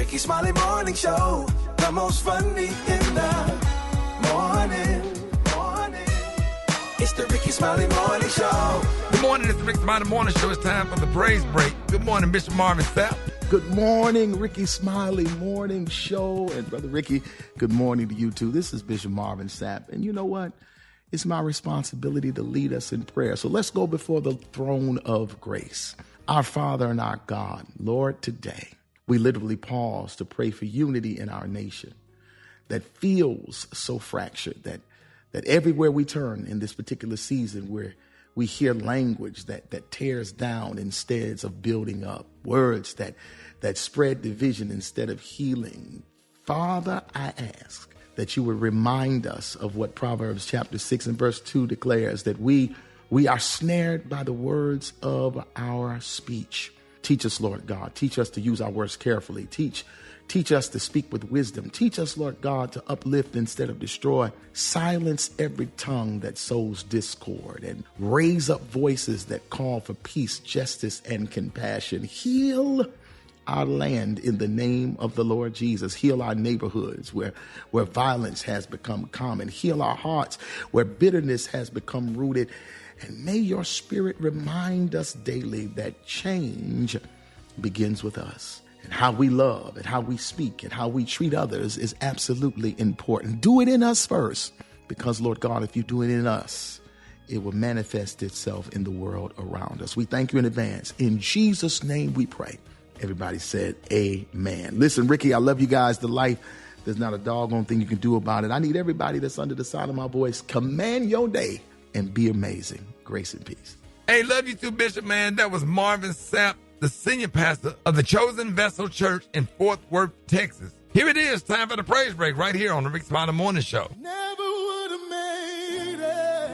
Rickey Smiley Morning Show. The most funny in the morning. It's the Rickey Smiley Morning Show. Good morning, it's the Rickey Smiley Morning Show. It's time for the praise break. Good morning, Bishop Marvin Sapp. Good morning, Rickey Smiley Morning Show. And Brother Rickey, good morning to you too. This is Bishop Marvin Sapp. And you know what? It's my responsibility to lead us in prayer. So let's go before the throne of grace. Our Father and our God, Lord, today we literally pause to pray for unity in our nation that feels so fractured, that everywhere we turn in this particular season where we hear language that tears down instead of building up, words that spread division instead of healing. Father, I ask that you would remind us of what Proverbs chapter 6 and verse 2 declares, that we are snared by the words of our speech. Teach us, Lord God. Teach us to use our words carefully. Teach us to speak with wisdom. Teach us, Lord God, to uplift instead of destroy. Silence every tongue that sows discord and raise up voices that call for peace, justice, and compassion. Heal our land in the name of the Lord Jesus. Heal our neighborhoods where violence has become common. Heal our hearts where bitterness has become rooted. And may your spirit remind us daily that change begins with us. And how we love and how we speak and how we treat others is absolutely important. Do it in us first, because, Lord God, if you do it in us, it will manifest itself in the world around us. We thank you in advance. In Jesus' name we pray. Everybody said amen. Listen, Rickey, I love you guys to life. There's not a doggone thing you can do about it. I need everybody that's under the sound of my voice, command your day and be amazing. Grace and peace. Hey, love you too, Bishop, man. That was Marvin Sapp, the senior pastor of the Chosen Vessel Church in Fort Worth, Texas. Here it is, time for the praise break right here on the Rickey Smiley Morning Show. Never would have made it.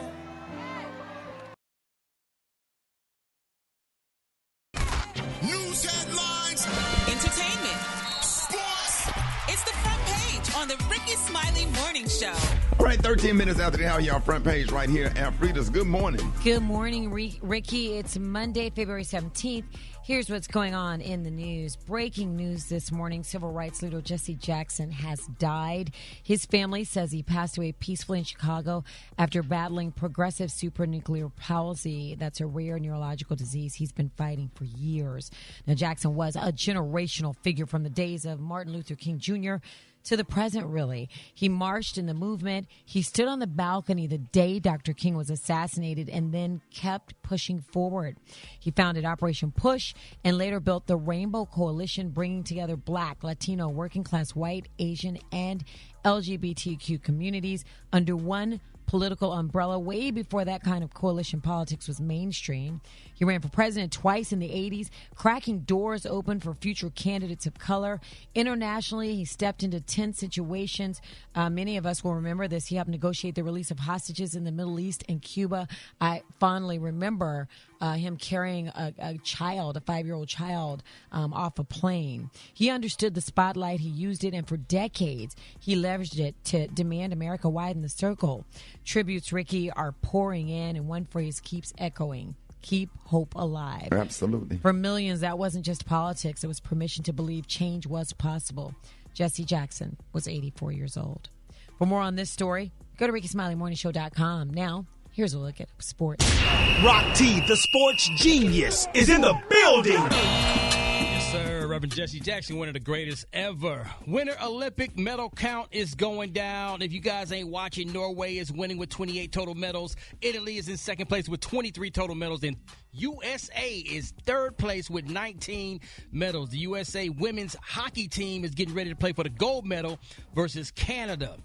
News headlines, Entertainment. sports. It's the front page on the Rickey Smiley Morning Show. All right, 13 minutes after the hour, y'all front page right here. Alfreda's, good morning. Good morning, Rickey. It's Monday, February 17th. Here's what's going on in the news. Breaking news this morning. Civil rights leader Jesse Jackson has died. His family says he passed away peacefully in Chicago after battling progressive supranuclear palsy. That's a rare neurological disease he's been fighting for years. Now, Jackson was a generational figure from the days of Martin Luther King Jr. to the present, really. He marched in the movement. He stood on the balcony the day Dr. King was assassinated and then kept pushing forward. He founded Operation Push and later built the Rainbow Coalition, bringing together Black, Latino, working class, white, Asian, and LGBTQ communities under one political umbrella way before that kind of coalition politics was mainstream. He ran for president twice in the 80s, cracking doors open for future candidates of color. Internationally, he stepped into tense situations. Many of us will remember this. He helped negotiate the release of hostages in the Middle East and Cuba. I fondly remember him carrying a child, a 5-year-old child, off a plane. He understood the spotlight. He used it, and for decades, he leveraged it to demand America widen the circle. Tributes, Rickey, are pouring in, and one phrase keeps echoing: keep hope alive. Absolutely. For millions, that wasn't just politics. It was permission to believe change was possible. Jesse Jackson was 84 years old. For more on this story, go to RickeySmileyMorningShow.com. Now, here's a look at sports. Rock T, the sports genius, is in the building. Yes, sir. Reverend Jesse Jackson, one of the greatest ever. Winter Olympic medal count is going down. If you guys ain't watching, Norway is winning with 28 total medals. Italy is in second place with 23 total medals. And USA is third place with 19 medals. The USA women's hockey team is getting ready to play for the gold medal versus Canada.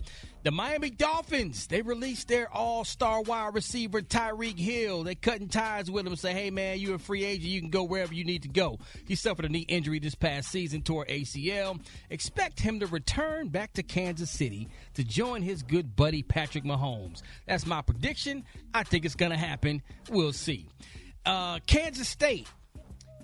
The Miami Dolphins, they released their all-star wide receiver, Tyreek Hill. They cutting ties with him and say, hey, man, you're a free agent. You can go wherever you need to go. He suffered a knee injury this past season, tore ACL. Expect him to return back to Kansas City to join his good buddy, Patrick Mahomes. That's my prediction. I think it's going to happen. We'll see. Kansas State,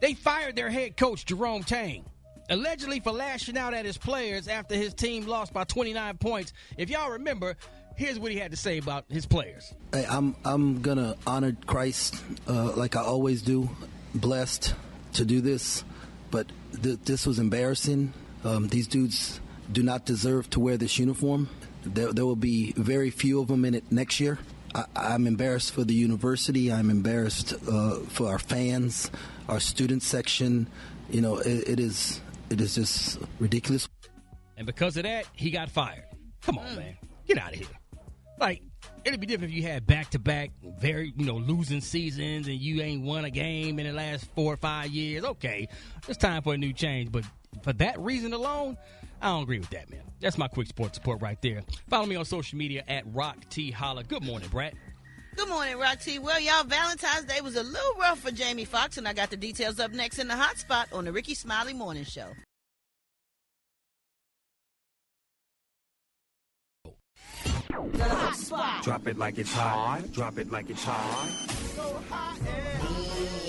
they fired their head coach, Jerome Tang, allegedly for lashing out at his players after his team lost by 29 points. If y'all remember, here's what he had to say about his players. Hey, I'm going to honor Christ like I always do. Blessed to do this, but this was embarrassing. These dudes do not deserve to wear this uniform. There will be very few of them in it next year. I'm embarrassed for the university. I'm embarrassed for our fans, our student section. You know, it is just ridiculous. And because of that, he got fired. Come on, man. Get out of here. Like, it'd be different if you had back-to-back, very, losing seasons and you ain't won a game in the last 4 or 5 years. Okay, it's time for a new change. But for that reason alone, I don't agree with that, man. That's my quick sports report right there. Follow me on social media at Rock T Holla. Good morning, Brat. Good morning, Rock T. Well, y'all, Valentine's Day was a little rough for Jamie Foxx, and I got the details up next in the hot spot on the Rickey Smiley Morning Show. The hot spot. Drop it like it's hot. Drop it like it's hot. So hot.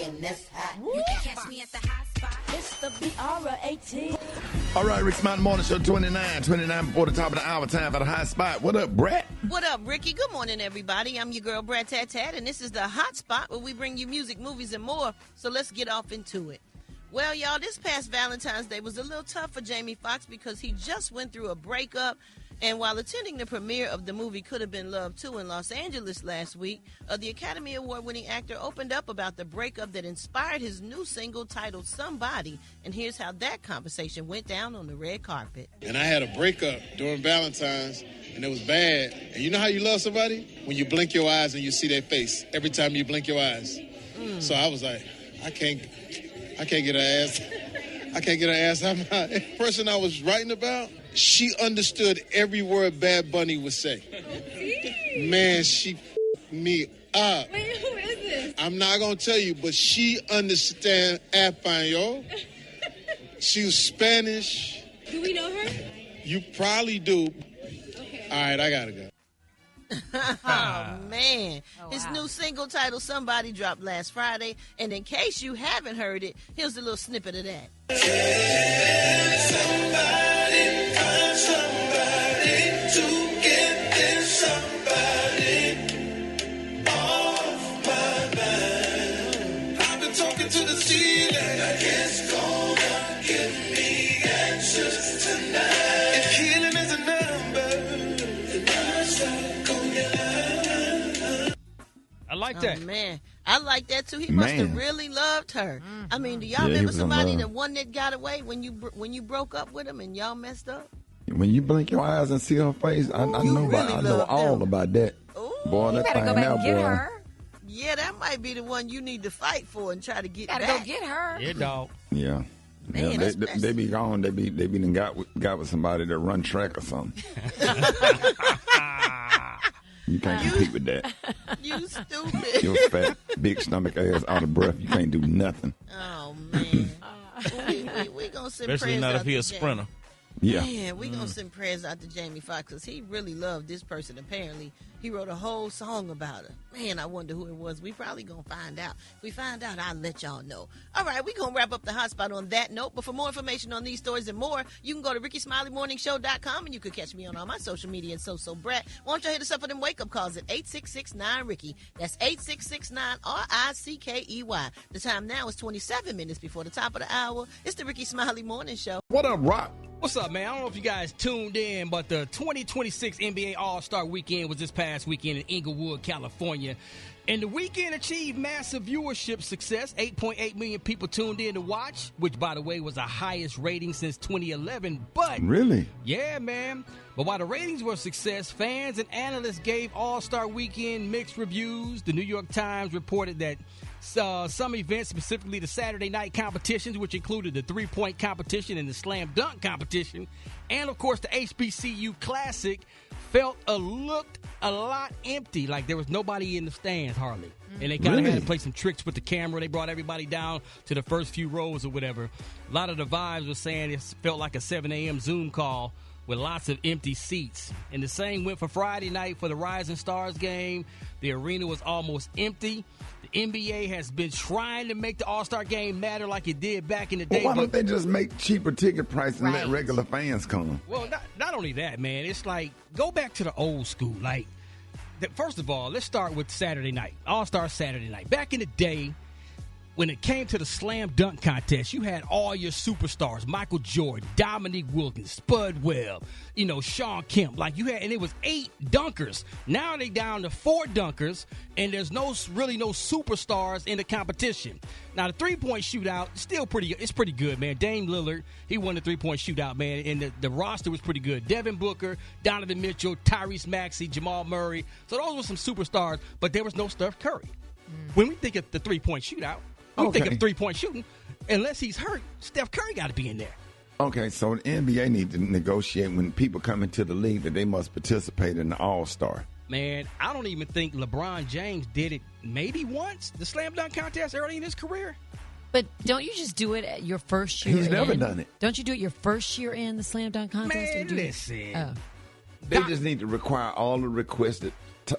And that's hot. You can catch me at the hot spot. It's the BR18. All right, Rickey Smiley Morning Show 29 before the top of the hour. Time for the hot spot. What up, Brat? What up, Ricky? Good morning, everybody. I'm your girl, Brat Tat Tat, and this is the hot spot where we bring you music, movies, and more. So let's get off into it. Well, y'all, this past Valentine's Day was a little tough for Jamie Foxx because he just went through a breakup. And while attending the premiere of the movie Could Have Been Love 2 in Los Angeles last week, the Academy Award-winning actor opened up about the breakup that inspired his new single titled Somebody. And here's how that conversation went down on the red carpet. And I had a breakup during Valentine's, and it was bad. And you know how you love somebody? When you blink your eyes and you see their face every time you blink your eyes. So I was like, I can't get her ass. I can't get her ass out of my... The person I was writing about, she understood every word Bad Bunny would say. Man, she f***ed me up. Wait, who is this? I'm not going to tell you, but she understands Espanol. She was Spanish. Do we know her? You probably do. Okay. All right, I got to go. Oh, man. His new single titled Somebody dropped last Friday. And in case you haven't heard it, here's a little snippet of that. Somebody, find somebody to get this somebody off my mind. I've been talking to the ceiling. I guess gonna give me answers tonight. If healing is a number, then I start on your line. I like that. Oh, man. I like that, too. He must have really loved her. I mean, do y'all remember somebody, the one that got away when you broke up with him and y'all messed up? When you blink your eyes and see her face, I know all about that. Ooh, boy, that thing now, boy. Her. Yeah, that might be the one you need to fight for and try to get back. Gotta go get her. Yeah, dog. Yeah. Man, yeah, they be gone. They be got with somebody that run track or something. You can't compete with that. You stupid. Your fat, big stomach ass out of breath. You can't do nothing. Oh, man. we going to send Especially prayers not out if he a to sprinter. Yeah. Man, we going to send prayers out to Jamie Foxx because he really loved this person. Apparently, he wrote a whole song about her. Man, I wonder who it was. We probably going to find out. If we find out, I'll let y'all know. All right, we're going to wrap up the hotspot on that note. But for more information on these stories and more, you can go to RickeySmileyMorningShow.com and you can catch me on all my social media and so Brat. Why don't you hit us up for them wake-up calls at 866-9-RICKEY. That's 866-9-RICKEY. The time now is 27 minutes before the top of the hour. It's the Rickey Smiley Morning Show. What up, Rock? What's up, man? I don't know if you guys tuned in, but the 2026 NBA All-Star Weekend was this past weekend in Inglewood, California. And the weekend achieved massive viewership success. 8.8 million people tuned in to watch, which, by the way, was the highest rating since 2011. But really? Yeah, man. But while the ratings were a success, fans and analysts gave All-Star Weekend mixed reviews. The New York Times reported that some events, specifically the Saturday night competitions, which included the three-point competition and the slam dunk competition, and, of course, the HBCU Classic, looked a lot empty. Like there was nobody in the stands hardly. And they kind of had to play some tricks with the camera. They brought everybody down to the first few rows or whatever. A lot of the vibes were saying it felt like a 7 a.m. Zoom call with lots of empty seats. And the same went for Friday night for the Rising Stars game. The arena was almost empty. The NBA has been trying to make the All-Star game matter like it did back in the day. Well, why don't they just make cheaper ticket prices and let regular fans come? Well, not only that, man. It's like, go back to the old school. Like, first of all, let's start with Saturday night. All-Star Saturday night. Back in the day, when it came to the slam dunk contest, you had all your superstars: Michael Jordan, Dominique Wilkins, Spud Webb, Sean Kemp. Like, you had, and it was 8 dunkers. Now they down to 4 dunkers, and there's really no superstars in the competition. Now the 3-point shootout still it's pretty good, man. Dame Lillard, he won the 3-point shootout, man, and the roster was pretty good. Devin Booker, Donovan Mitchell, Tyrese Maxey, Jamal Murray. So those were some superstars, but there was no Steph Curry. When we think of the 3-point shootout, we think of 3-point shooting. Unless he's hurt, Steph Curry got to be in there. Okay, so the NBA need to negotiate when people come into the league that they must participate in the All-Star. Man, I don't even think LeBron James did it maybe once, the slam dunk contest early in his career. But don't you just do it at your first year He's never done it. Don't you do it your first year in the slam dunk contest? Man, listen. They just need to require all the requested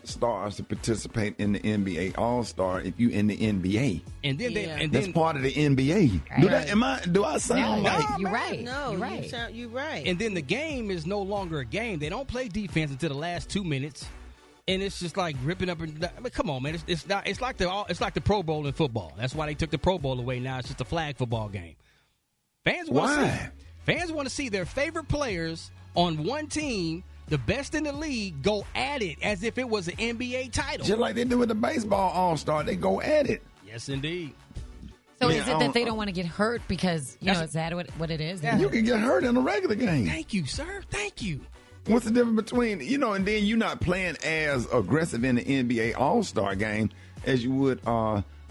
stars to participate in the NBA All-Star if you in the NBA. And then that's part of the NBA. Right. Do I sound like? You're right. No, you're right. You're right. And then the game is no longer a game. They don't play defense until the last 2 minutes. And it's just like ripping up. Come on, man! It's not. It's like the Pro Bowl in football. That's why they took the Pro Bowl away. Now it's just a flag football game. Fans want to see their favorite players on one team, the best in the league, go at it as if it was an NBA title. Just like they do with the baseball All-Star, they go at it. Yes, indeed. So is it that they don't want to get hurt because is that what it is? You can get hurt in a regular game. Thank you, sir. Thank you. What's the difference between, and then you're not playing as aggressive in the NBA All-Star game as you would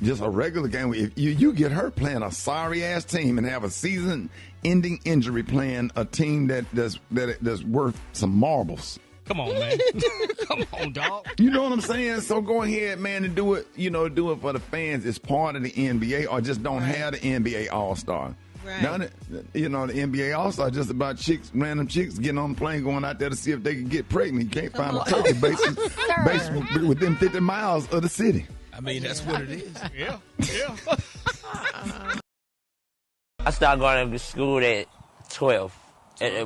just a regular game. If you get hurt playing a sorry-ass team and have a season-ending injury playing a team that's worth some marbles. Come on, man. Come on, dog. You know what I'm saying? So go ahead, man, and do it, do it for the fans. It's part of the NBA, or just don't have the NBA All-Star. Right. Now, the NBA All-Star just about random chicks getting on the plane going out there to see if they can get pregnant. You can't find a turkey base within 50 miles of the city. I mean, that's what it is. Yeah. I started going to school at 12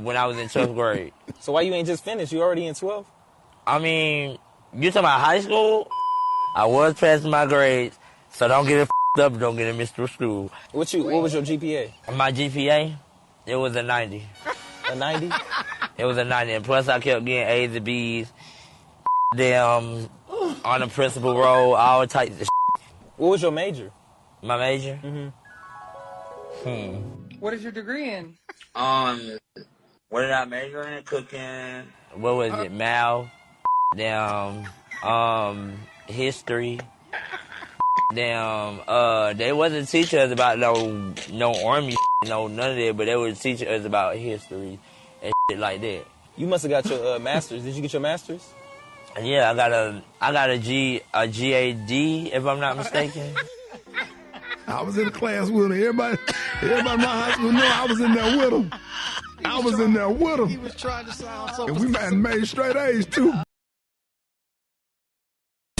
when I was in 12th grade. So why you ain't just finished? You already in 12? I mean, you talking about high school? I was passing my grades, so don't get it up, don't get it missed through school. What was your GPA? My GPA, it was a 90. A 90? It was a 90, and plus I kept getting A's and B's. Them on the principal role, all types of shit. What was your major? My major? What is your degree in? What did I major in? Cooking. What was it? Math. History. They wasn't teaching us about no army, none of that, but they was teaching us about history and shit like that. You must have got your master's. Did you get your master's? Yeah, I got a GAD, if I'm not mistaken. I was in the class with him. Everybody in my high school knew I was in there with him. I was in there with him. He was trying to sound so. And we made straight A's too.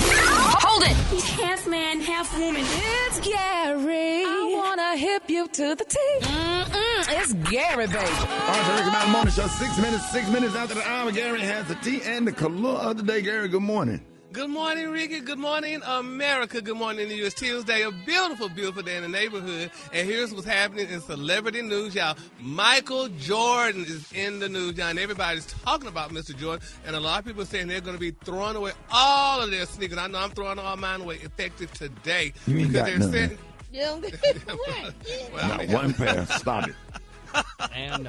Hold it! He's half man, half woman. It's Gary. I wanna hip you to the T. It's Gary, baby. All right, so Rickey Smiley Morning Show, 6 minutes after the hour. Gary has the tea and the color of the day. Gary, good morning. Good morning, Ricky. Good morning, America. Good morning to you. It's Tuesday, a beautiful, beautiful day in the neighborhood. And here's what's happening in celebrity news, y'all. Michael Jordan is in the news, y'all. And everybody's talking about Mr. Jordan. And a lot of people are saying they're going to be throwing away all of their sneakers. I know I'm throwing all mine away effective today. You ain't got none. Right. Not one pair. Stop it. And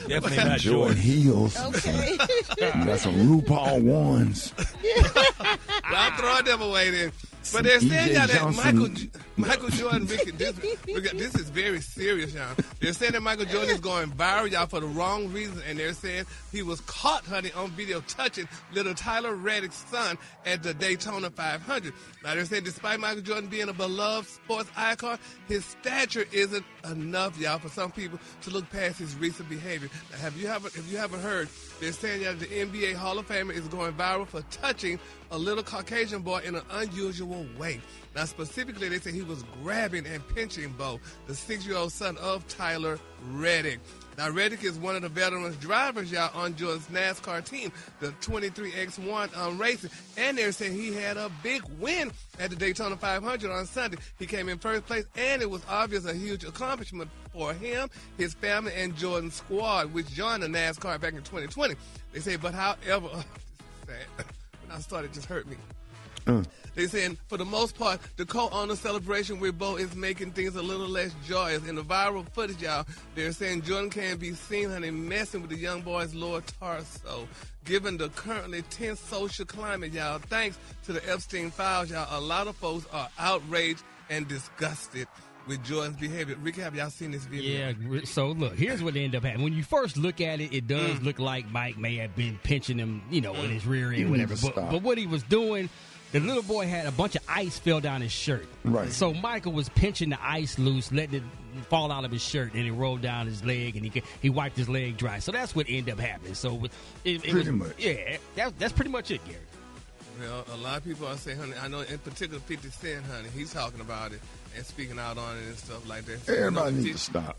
definitely not Jordan heels. Okay. You got some RuPaul ones. Well, I'm throwing them away then. But they're saying y'all that Michael Jordan, this is very serious, y'all. They're saying that Michael Jordan is going viral, y'all, for the wrong reason. And they're saying he was caught, honey, on video touching little Tyler Reddick's son at the Daytona 500. Now, they're saying despite Michael Jordan being a beloved sports icon, his stature isn't enough, y'all, for some people to look past his recent behavior. Now, if you haven't heard, they're saying that the NBA Hall of Famer is going viral for touching a little Caucasian boy in an unusual way. Now, specifically, they say he was grabbing and pinching Bo, the 6-year-old son of Tyler Reddick. Now, Reddick is one of the veteran drivers, y'all, on Jordan's NASCAR team, the 23X1 racing. And they're saying he had a big win at the Daytona 500 on Sunday. He came in first place, and it was obvious a huge accomplishment for him, his family, and Jordan's squad, which joined the NASCAR back in 2020. They say, but however, this is sad. When I started, it just hurt me. They saying, for the most part, the co-owner celebration with Bo is making things a little less joyous. In the viral footage, y'all, they're saying Jordan can be seen, honey, messing with the young boy's lower torso. Given the currently tense social climate, y'all, thanks to the Epstein files, y'all, a lot of folks are outraged and disgusted with Jordan's behavior. Ricky, have y'all seen this video? Yeah, so look, here's what ended up happening. When you first look at it, it does look like Mike may have been pinching him, in his rear end, whatever. But what he was doing, the little boy had a bunch of ice fell down his shirt. Right. So Michael was pinching the ice loose, letting it fall out of his shirt, and it rolled down his leg, and he wiped his leg dry. So that's what ended up happening. So it pretty much. Yeah, that's pretty much it, Gary. Well, a lot of people are saying, honey, I know in particular 50 Cent, honey, he's talking about it and speaking out on it and stuff like that. So, Everybody needs to stop.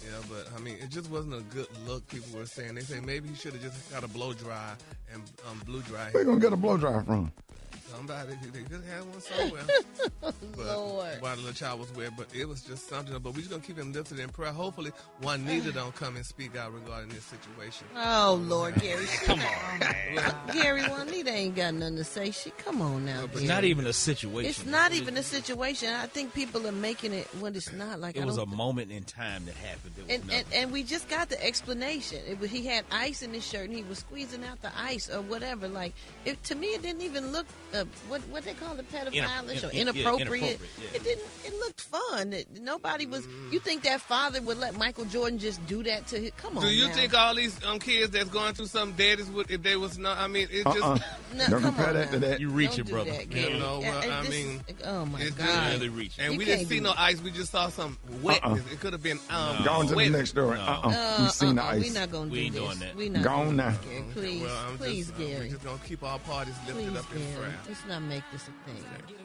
Yeah, but, I mean, it just wasn't a good look, people were saying. They say maybe he should have just got a blow dry and blue dry. Where you going to get a blow dryer from? Somebody, they just had one somewhere. Lord. While the little child was wearing, but it was just something. But we're just going to keep him lifted in prayer. Hopefully, Juanita don't come and speak out regarding this situation. Oh, Lord, Gary. Come on, man. Gary, Juanita ain't got nothing to say. Come on now, It's not even a situation. It's not even a situation. I think people are making it when it's not. Like it was a moment in time that happened. And we just got the explanation. He had ice in his shirt, and he was squeezing out the ice or whatever. Like, to me, it didn't even look what they call it, pedophilish or inappropriate. Yeah. It looked fun. Nobody was. You think that father would let Michael Jordan just do that to him? Come on. Do you now. think all these kids that's going through some daddies would, if they was not? I mean, it just. No, don't come compare on that to that. You reaching, do brother. That, You know, well, I mean, oh my it's God. Really reaching. And You we didn't can't see do no ice. We just saw some wetness. It could have been Go on to wet. the next story. We've seen the ice. We're not going to do We ain't this. doing that. We not Go on now. Gary, please, Well, please, Gary. We're just going to keep our parties lifted Please, up in Gary. prayer. Let's not make this a thing.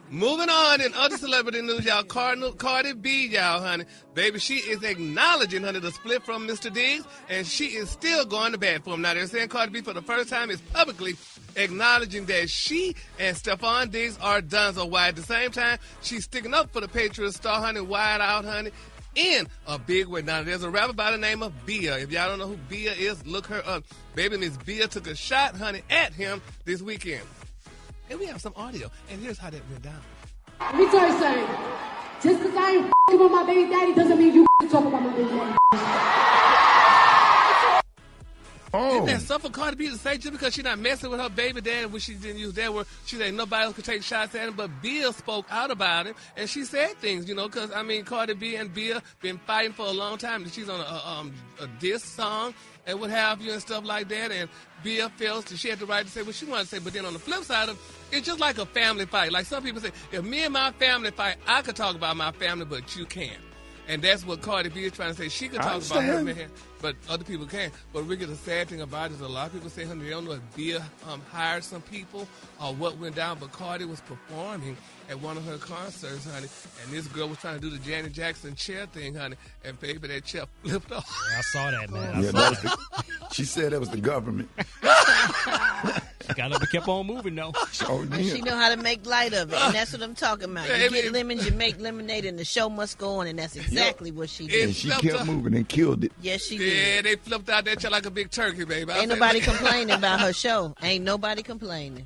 Moving on in other celebrity news, y'all. Cardi B, y'all, honey. Baby, she is acknowledging, honey, the split from Mr. Diggs, and she is still going to bat for him. Now, they're saying Cardi B for the first time is publicly acknowledging that she and Stephon Diggs are done. So why at the same time, she's sticking up for the Patriots star, honey, wide out, honey, in a big way. Now, there's a rapper by the name of Bia. If y'all don't know who Bia is, look her up. Baby, Miss Bia took a shot, honey, at him this weekend. And we have some audio, and here's how that went down. Let me tell you something. Just because I ain't f***ing with my baby daddy doesn't mean you f***ing talk about my baby daddy. Isn't that stuff for Cardi B to say just because she's not messing with her baby daddy when she didn't use that word? She said nobody else could take shots at him, but Bia spoke out about it, and she said things, because, I mean, Cardi B and Bia been fighting for a long time. She's on a diss song and what have you and stuff like that, and Bia feels that she had the right to say what she wanted to say, but then on the flip side of it, it's just like a family fight. Like some people say, if me and my family fight, I could talk about my family, but you can't. And that's what Cardi B is trying to say. She could talk about her man, but other people can't. But Ricky, the sad thing about it is a lot of people say, honey, they don't know if Bia hired some people or what went down, but Cardi was performing at one of her concerts, honey, and this girl was trying to do the Janet Jackson chair thing, honey, and baby, that chair flipped off. Yeah, I saw that, man. She said it was the government. She got up and kept on moving, though. She know how to make light of it, and that's what I'm talking about. You get lemons, you make lemonade, and the show must go on, and that's exactly what she did. And she kept moving and killed it. Yes, she did. Yeah, they flipped out that chair like a big turkey, baby. Ain't nobody complaining about her show. Ain't nobody complaining.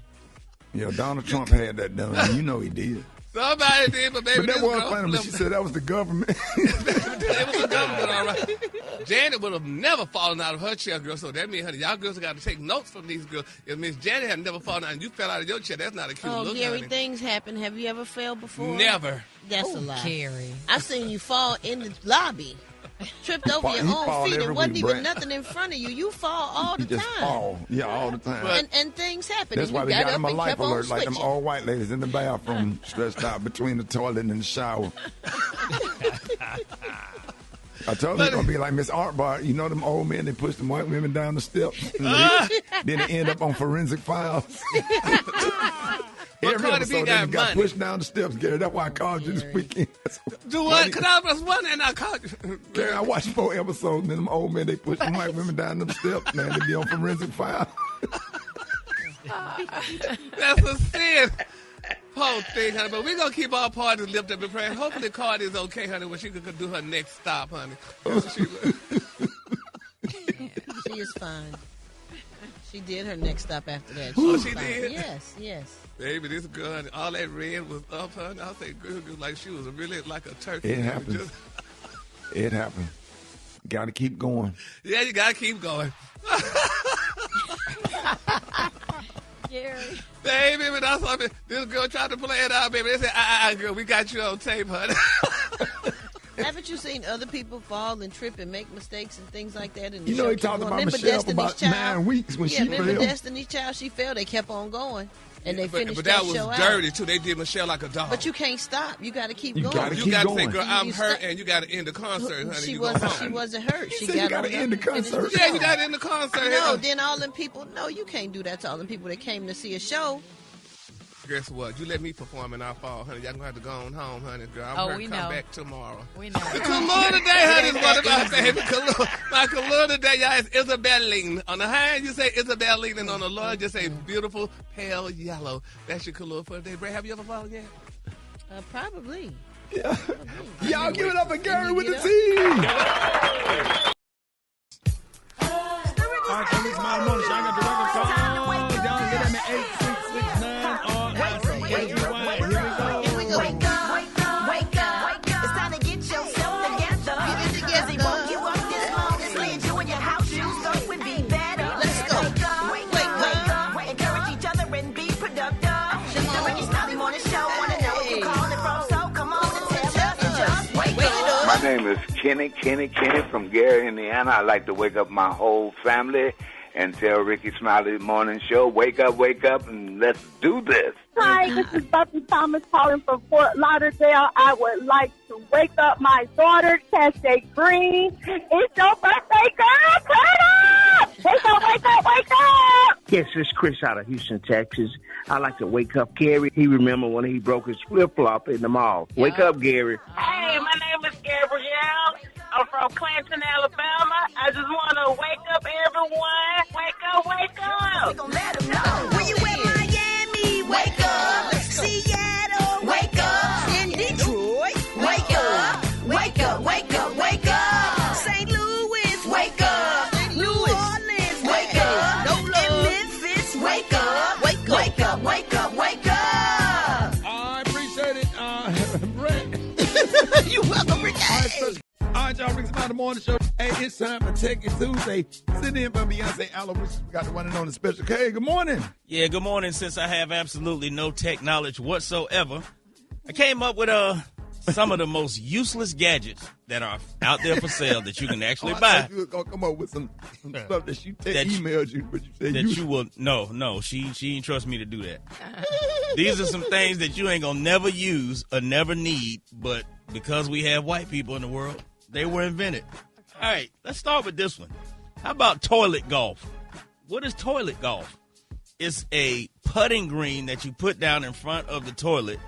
Yeah, Donald Trump had that done. You know he did. Somebody did, but baby, but that was funny when flipped. she said that was the government. It was the government, all right. Janet would have never fallen out of her chair, girl. So that means, honey, y'all girls got to take notes from these girls. If Miss Janet had never fallen out and you fell out of your chair, that's not a cute look, Gary, honey. things happen. Have you ever fell before? Never. That's a lie. Gary. I've seen you fall in the lobby. Tripped over your own feet. It wasn't even nothing in front of you. You fall all the time. Just fall. Yeah, all the time. And things happen. That's why they got them a life alert, like them switching. old white ladies in the bathroom, stretched out between the toilet and the shower. I told you it's going to be like Miss Artbar. You know them old men, they push them white women down the steps. And then they end up on forensic files. But But every Cardi B episode got they got money. pushed down the steps, Gary. That's why I called you this weekend. Do what? Because I was wondering, and I called you. Gary, I watched 4 episodes, and them old men, they push them white women down them steps, man. They be on forensic file. That's a sin. Poor thing, honey. But we're going to keep our parties lifted up in prayer. Hopefully Cardi is okay, honey, when she could do her next stop, honey. She is fine. She did her next stop after that. Oh, was she fine. did? Yes. Baby, this girl, honey, all that red was up, honey. I say, girl, like she was really like a turkey. It happens. It happens. Got to keep going. Yeah, you got to keep going. Gary. Baby, when I saw this girl tried to play it out, baby, they said, girl, we got you on tape, honey. Haven't you seen other people fall and trip and make mistakes and things like that? In the You know, show he talked about remember Michelle Destiny's for about Child? 9 weeks when she remember fell. Destiny's Child? She fell. They kept on going. And they finished but that was show dirty, out. too. They did Michelle like a dog. But you can't stop. You got to keep going. You got to say, girl, I'm You hurt, stop. and you got to end the concert, honey. She You go home. wasn't hurt. She said you got gotta on end the up and finished concert. the Yeah, show. you got to end the concert. No, then all them people. No, you can't do that to all them people that came to see a show. Guess what? You let me perform in our fall, honey. Y'all gonna have to go on home, honey, girl. I'm Oh, hurt. we Come know. back tomorrow. We know. The Kalua today, honey, is one of my favorite Kalua. My Kalua today, y'all, is Isabeline. On the high end, you say Isabeline, and on the low, you say beautiful, pale yellow. That's your Kalua for today. Bray, have you ever fallen yet? Probably. Yeah. Y'all give it up for Gary with the get team. All right, so this is my morning show. I got the record call. Y'all get at me 8669 Here we go. Wake up, wake up, wake up. It's time to get yourself together. Get it together. They woke you up this morning, slid you in your house shoes, so it would be better. Let's go. Wake up. Encourage each other and be productive. The Rickey Smiley Morning Show. Wanna know where you calling from? So come on and tell us. Just wake up. My name is Kenny from Gary, Indiana. I like to wake up my whole family and tell Rickey Smiley Morning Show, wake up, and let's do this. Hi, this is Buffy Thomas calling from Fort Lauderdale. I would like to wake up my daughter, Tessie Green. It's your birthday, girl. Turn up! Wake up! Yes, it's Chris out of Houston, Texas. I like to wake up Gary. He remember when he broke his flip-flop in the mall. Wake up, Gary. Hey, my name is Gabrielle. I'm from Clanton, Alabama. I just want to wake up everyone. Wake up. We gon' let them know. When you in Miami, wake up. Seattle, wake up. In Detroit, wake up. St. Louis, wake up. New Orleans, wake up. In Memphis, wake up. Wake up. I appreciate it, Brett. You're welcome, Rick. All right, y'all, Rick's Smiley Morning Show. Hey, it's time for Techie Tuesday. Sitting in for Beyonce Aloysius. We got the one and only special. Hey, good morning. Yeah, good morning. Since I have absolutely no tech knowledge whatsoever, I came up with some of the most useless gadgets that are out there for sale that you can actually I buy. thought you were going to come up with some stuff that she emailed you, but you said That you will no, she ain't trust me to do that. These are some things that you ain't gonna never use or never need, but because we have white people in the world, they were invented. All right, let's start with this one. How about toilet golf? What is toilet golf? It's a putting green that you put down in front of the toilet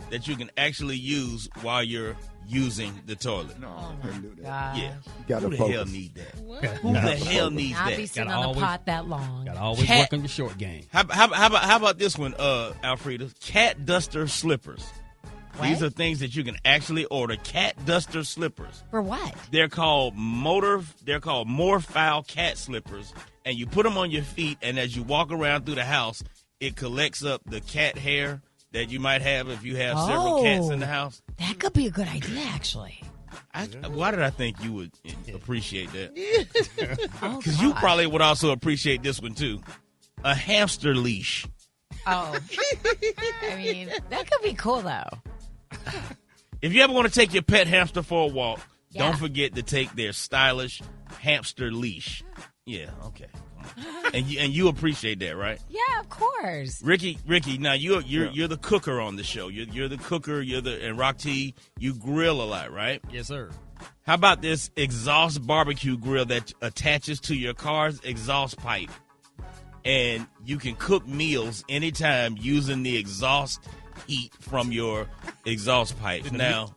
that you can actually use while you're using the toilet. No, I couldn't do that. Yeah. Gotta Who the focus. hell need that? Who the hell needs I'll that? be sitting on the pot that long. Gotta always work on your short game. How about this one, Alfreda? Cat duster slippers. What? These are things that you can actually order. Cat duster slippers. For what? They're called more foul cat slippers, and you put them on your feet, and as you walk around through the house, it collects up the cat hair that you might have if you have several cats in the house. That could be a good idea, actually. Why did I think you would appreciate that? Oh, Because you probably would also appreciate this one, too. A hamster leash. Oh. I mean, that could be cool, though. If you ever want to take your pet hamster for a walk, Yeah. don't forget to take their stylish hamster leash. Yeah, okay. And you appreciate that, right? Yeah, of course. Ricky, now you're the cooker on the show. You're the cooker. And Rock T, you grill a lot, right? Yes, sir. How about this exhaust barbecue grill that attaches to your car's exhaust pipe? and you can cook meals anytime using the exhaust heat from your exhaust pipe. Now,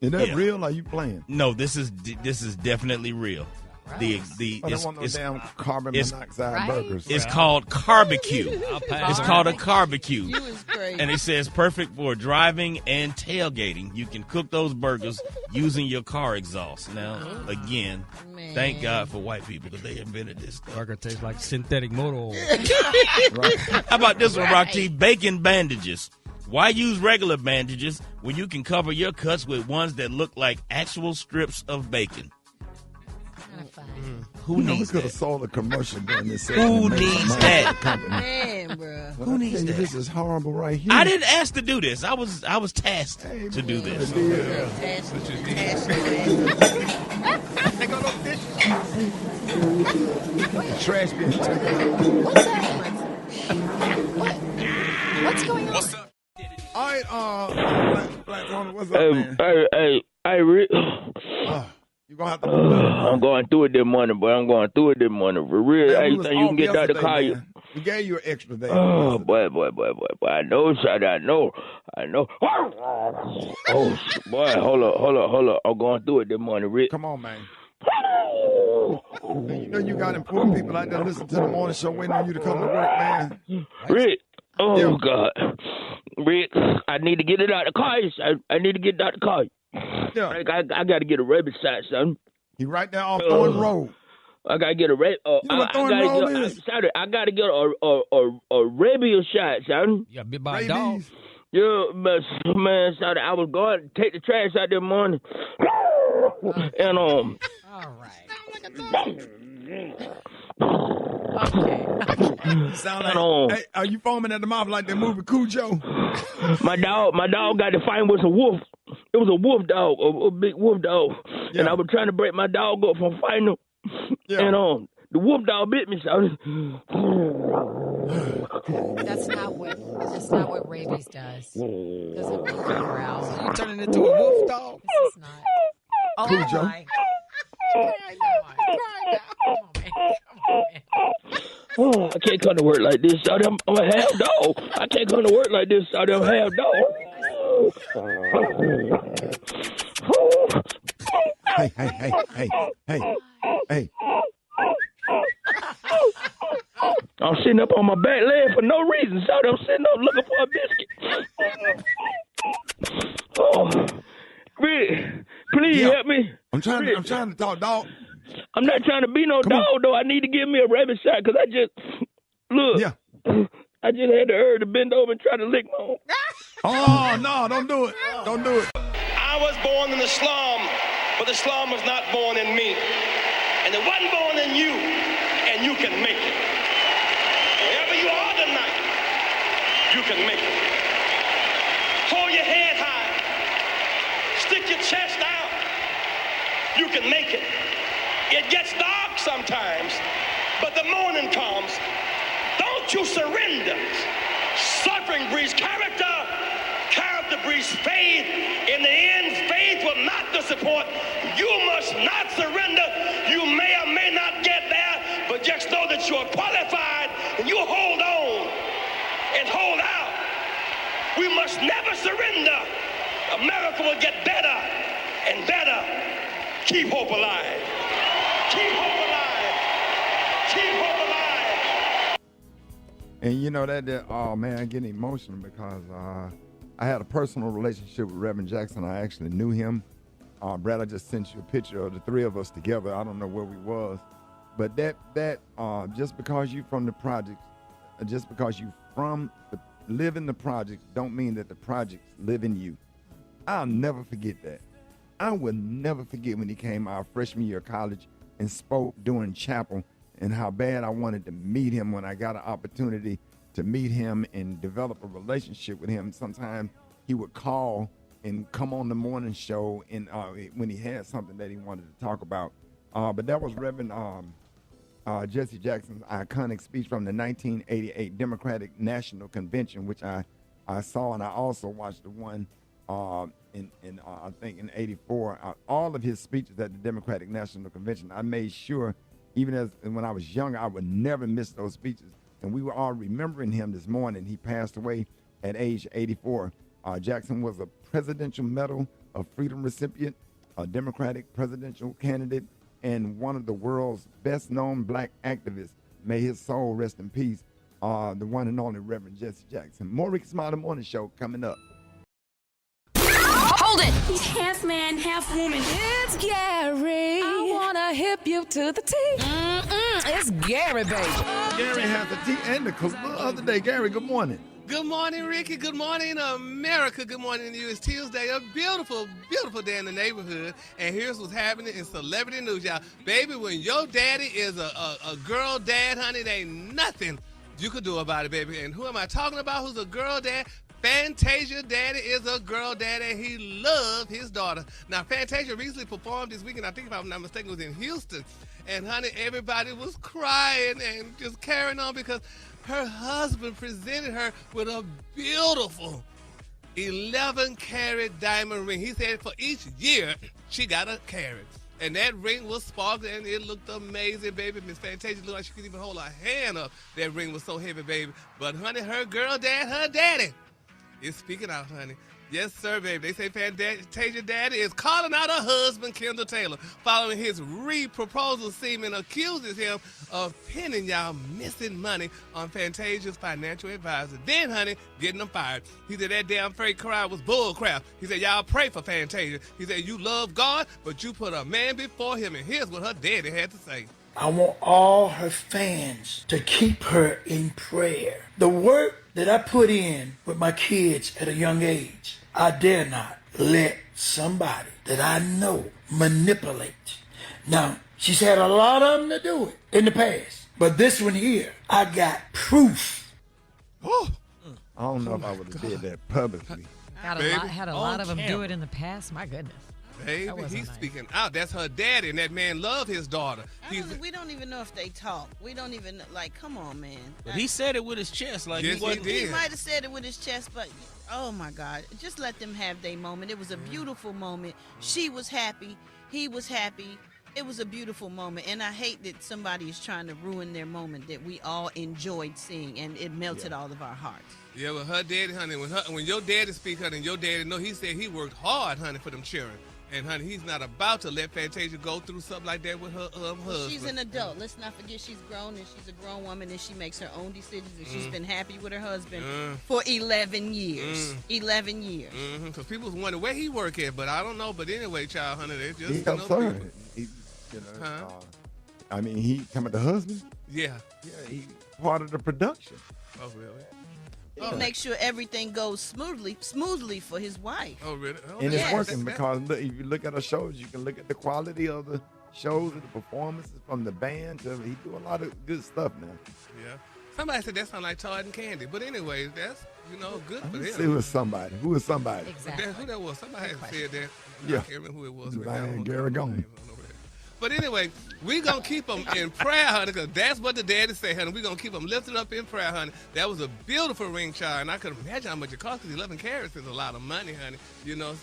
is that real? Or are you playing? No, this is definitely real. I don't want no damn carbon monoxide burgers. It's called barbecue. It's called a barbecue. You is crazy. And it says perfect for driving and tailgating. You can cook those burgers using your car exhaust. Now, again, thank God for white people because they invented this stuff. Burger tastes like synthetic motor oil. How about this one, Rocky? Bacon bandages. Why use regular bandages when you can cover your cuts with ones that look like actual strips of bacon? Who needs we could have sold a commercial during this. Who needs that? Man, bro. Who needs that? This is horrible right here. I didn't ask to do this. I was tasked to do this. Trash bin. What's going on? What's up? All right, Black Woman, what's up, man? Hey, Rick. You gonna have to. I'm going through it this morning, boy. I'm going through it this morning. For real, Man, hey, we you was think you off can get Dr. yesterday, Collier? man. We gave you an extra day. Oh, boy. I know, son. I know. Oh, boy, hold up. I'm going through it this morning, Rick. Come on, man. You know you got important people out there listening to the morning show waiting on you to come to work, man. Rick. Oh, God. Rick, I need to get it out the car. I need to get Dr. Collier. Yeah. I got to get a rabbit shot, son. He right there off Thorn Road. I got to get a rabbit. You know what Thorn Road is? I got to get a rabies shot, son. You got bit by a dog. Yeah, man, son, I was going to take the trash out this morning. And, All right. Sound like, hey, are you foaming at the mouth like that movie Cujo? My dog got to fight with a wolf. It was a wolf dog, a big wolf dog. Yeah. And I was trying to break my dog up from fighting him. Yeah. And the wolf dog bit me, so. That's not what rabies does. Doesn't make you growl. So you turning into a wolf dog? This is not. Oh Cujo. my. Come on, man. Oh, I can't come to work like this. I'm a half dog. I can't come to work like this. I'm a half dog. Hey. I'm sitting up on my back leg for no reason. So I'm sitting up looking for a biscuit. Oh, Rick, please help me. I'm trying to talk, dog. I'm not trying to be no dog, though. I need to give me a rabbit shot because I just I just had the urge to bend over and try to lick my own. Oh, no, don't do it. Don't do it. I was born in the slum, but the slum was not born in me. And it wasn't born in you, and you can make it. Wherever you are tonight, you can make it. Hold your head high. Stick your chest out. You can make it. It gets dark sometimes, but the morning comes. Don't you surrender. Suffering breeds character. Character breeds faith. In the end, faith will not disappoint. You must not surrender. You may or may not get there, but just know that you're qualified and you hold on and hold out. We must never surrender. America will get better and better. Keep hope alive. Keep hope alive. Keep hope alive. And you know oh man, I'm getting emotional because I had a personal relationship with Reverend Jackson. I actually knew him. Brat, I just sent you a picture of the three of us together. I don't know where we was, but that just because you from the projects, just because you live in the projects, don't mean that the projects live in you. I'll never forget that. I will never forget when he came our freshman year of college and spoke during chapel and how bad I wanted to meet him when I got an opportunity to meet him and develop a relationship with him. Sometimes he would call and come on the morning show and when he had something that he wanted to talk about. But that was Reverend Jesse Jackson's iconic speech from the 1988 Democratic National Convention, which I saw, and I also watched the one in I think in '84. All of his speeches at the Democratic National Convention, I made sure, even when I was younger, I would never miss those speeches. and we were all remembering him this morning. He passed away at age 84. Jackson was a Presidential Medal of Freedom recipient, a Democratic presidential candidate, and one of the world's best-known black activists. May his soul rest in peace. The one and only Reverend Jesse Jackson. More Rickey Smiley Morning Show coming up. Hold it! He's half man, half woman. It's Gary. I wanna hip you to the T. It's Gary, baby. Gary has the T and the other day. Gary, good morning. Good morning, Ricky. Good morning, America. Good morning to you. It's Tuesday, a beautiful, beautiful day in the neighborhood. And here's what's happening in celebrity news, y'all. Baby, when your daddy is a girl dad, honey, there ain't nothing you could do about it, baby. And who am I talking about who's a girl dad? Fantasia daddy is a girl daddy, and he loves his daughter. Now, Fantasia recently performed this weekend, I think if I'm not mistaken, it was in Houston. And, honey, everybody was crying and just carrying on because her husband presented her with a beautiful 11-carat diamond ring. He said for each year, she got a carat. And that ring was sparkling, and it looked amazing, baby. Miss Fantasia looked like she couldn't even hold her hand up. That ring was so heavy, baby. But, honey, her girl dad, her daddy, is speaking out, honey. Yes, sir, baby. They say Fantasia daddy is calling out her husband, Kendall Taylor, following his re-proposal semen, accuses him of pinning y'all missing money on Fantasia's financial advisor. Then, honey, getting them fired. He said that damn fake cry was bull crap. He said, y'all pray for Fantasia. He said, you love God, but you put a man before him. And here's what her daddy had to say. I want all her fans to keep her in prayer. The work that I put in with my kids at a young age, I dare not let somebody that I know manipulate. Now, she's had a lot of them to do it in the past, but this one here, I got proof. Oh, I don't know if I would have did that publicly. Had a lot of them do it in the past. My goodness. Baby, he's speaking out. That's her daddy, and that man loved his daughter. We don't even know if they talk. We don't even, come on, man. But he said it with his chest. Like yes, he did. He might have said it with his chest, but, oh, my God. Just let them have their moment. It was a beautiful moment. She was happy. He was happy. It was a beautiful moment, and I hate that somebody is trying to ruin their moment that we all enjoyed seeing, and it melted all of our hearts. Yeah, well, her daddy, honey, when your daddy speak, honey, and your daddy know, he said he worked hard, honey, for them children. And, honey, he's not about to let Fantasia go through something like that with her husband. She's an adult. Let's not forget she's grown, and she's a grown woman, and she makes her own decisions, and she's been happy with her husband for 11 years. 11 years. Because people was wondering where he work at, but I don't know. But anyway, child, honey, they just... He absurd. I mean, he come at the husband? Yeah. Yeah, he part of the production. Oh, really? He makes sure everything goes smoothly for his wife. Oh, really? Oh, and it's working because look, if you look at our shows, you can look at the quality of the shows and the performances from the band. He do a lot of good stuff now. Yeah. Somebody said that sound like Todd and Candy. But anyway, that's, good for him. See who is somebody. Who is somebody? Exactly. Who that was? Somebody had said that. Yeah. I can't remember who it was. Gary Gone. But anyway, we're going to keep them in prayer, honey, because that's what the daddy said, honey. We're going to keep them lifted up in prayer, honey. That was a beautiful ring, child, and I could imagine how much it cost because 11 carats is a lot of money, honey.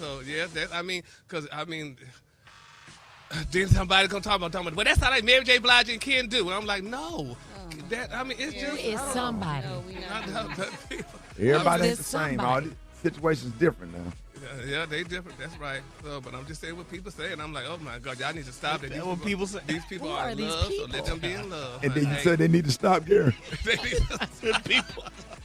So, yeah, then somebody going to talk about, well, that's how like Mary J. Blige and Ken do. And I'm like, no. It's just... Who is somebody? Everybody ain't the same. All these situations different now. Yeah, they different. That's right. So, but I'm just saying what people say, and I'm like, oh my God, y'all need to stop that. That's what people say. These people are in love, so let them be in love. And then you said they need to stop, Gary.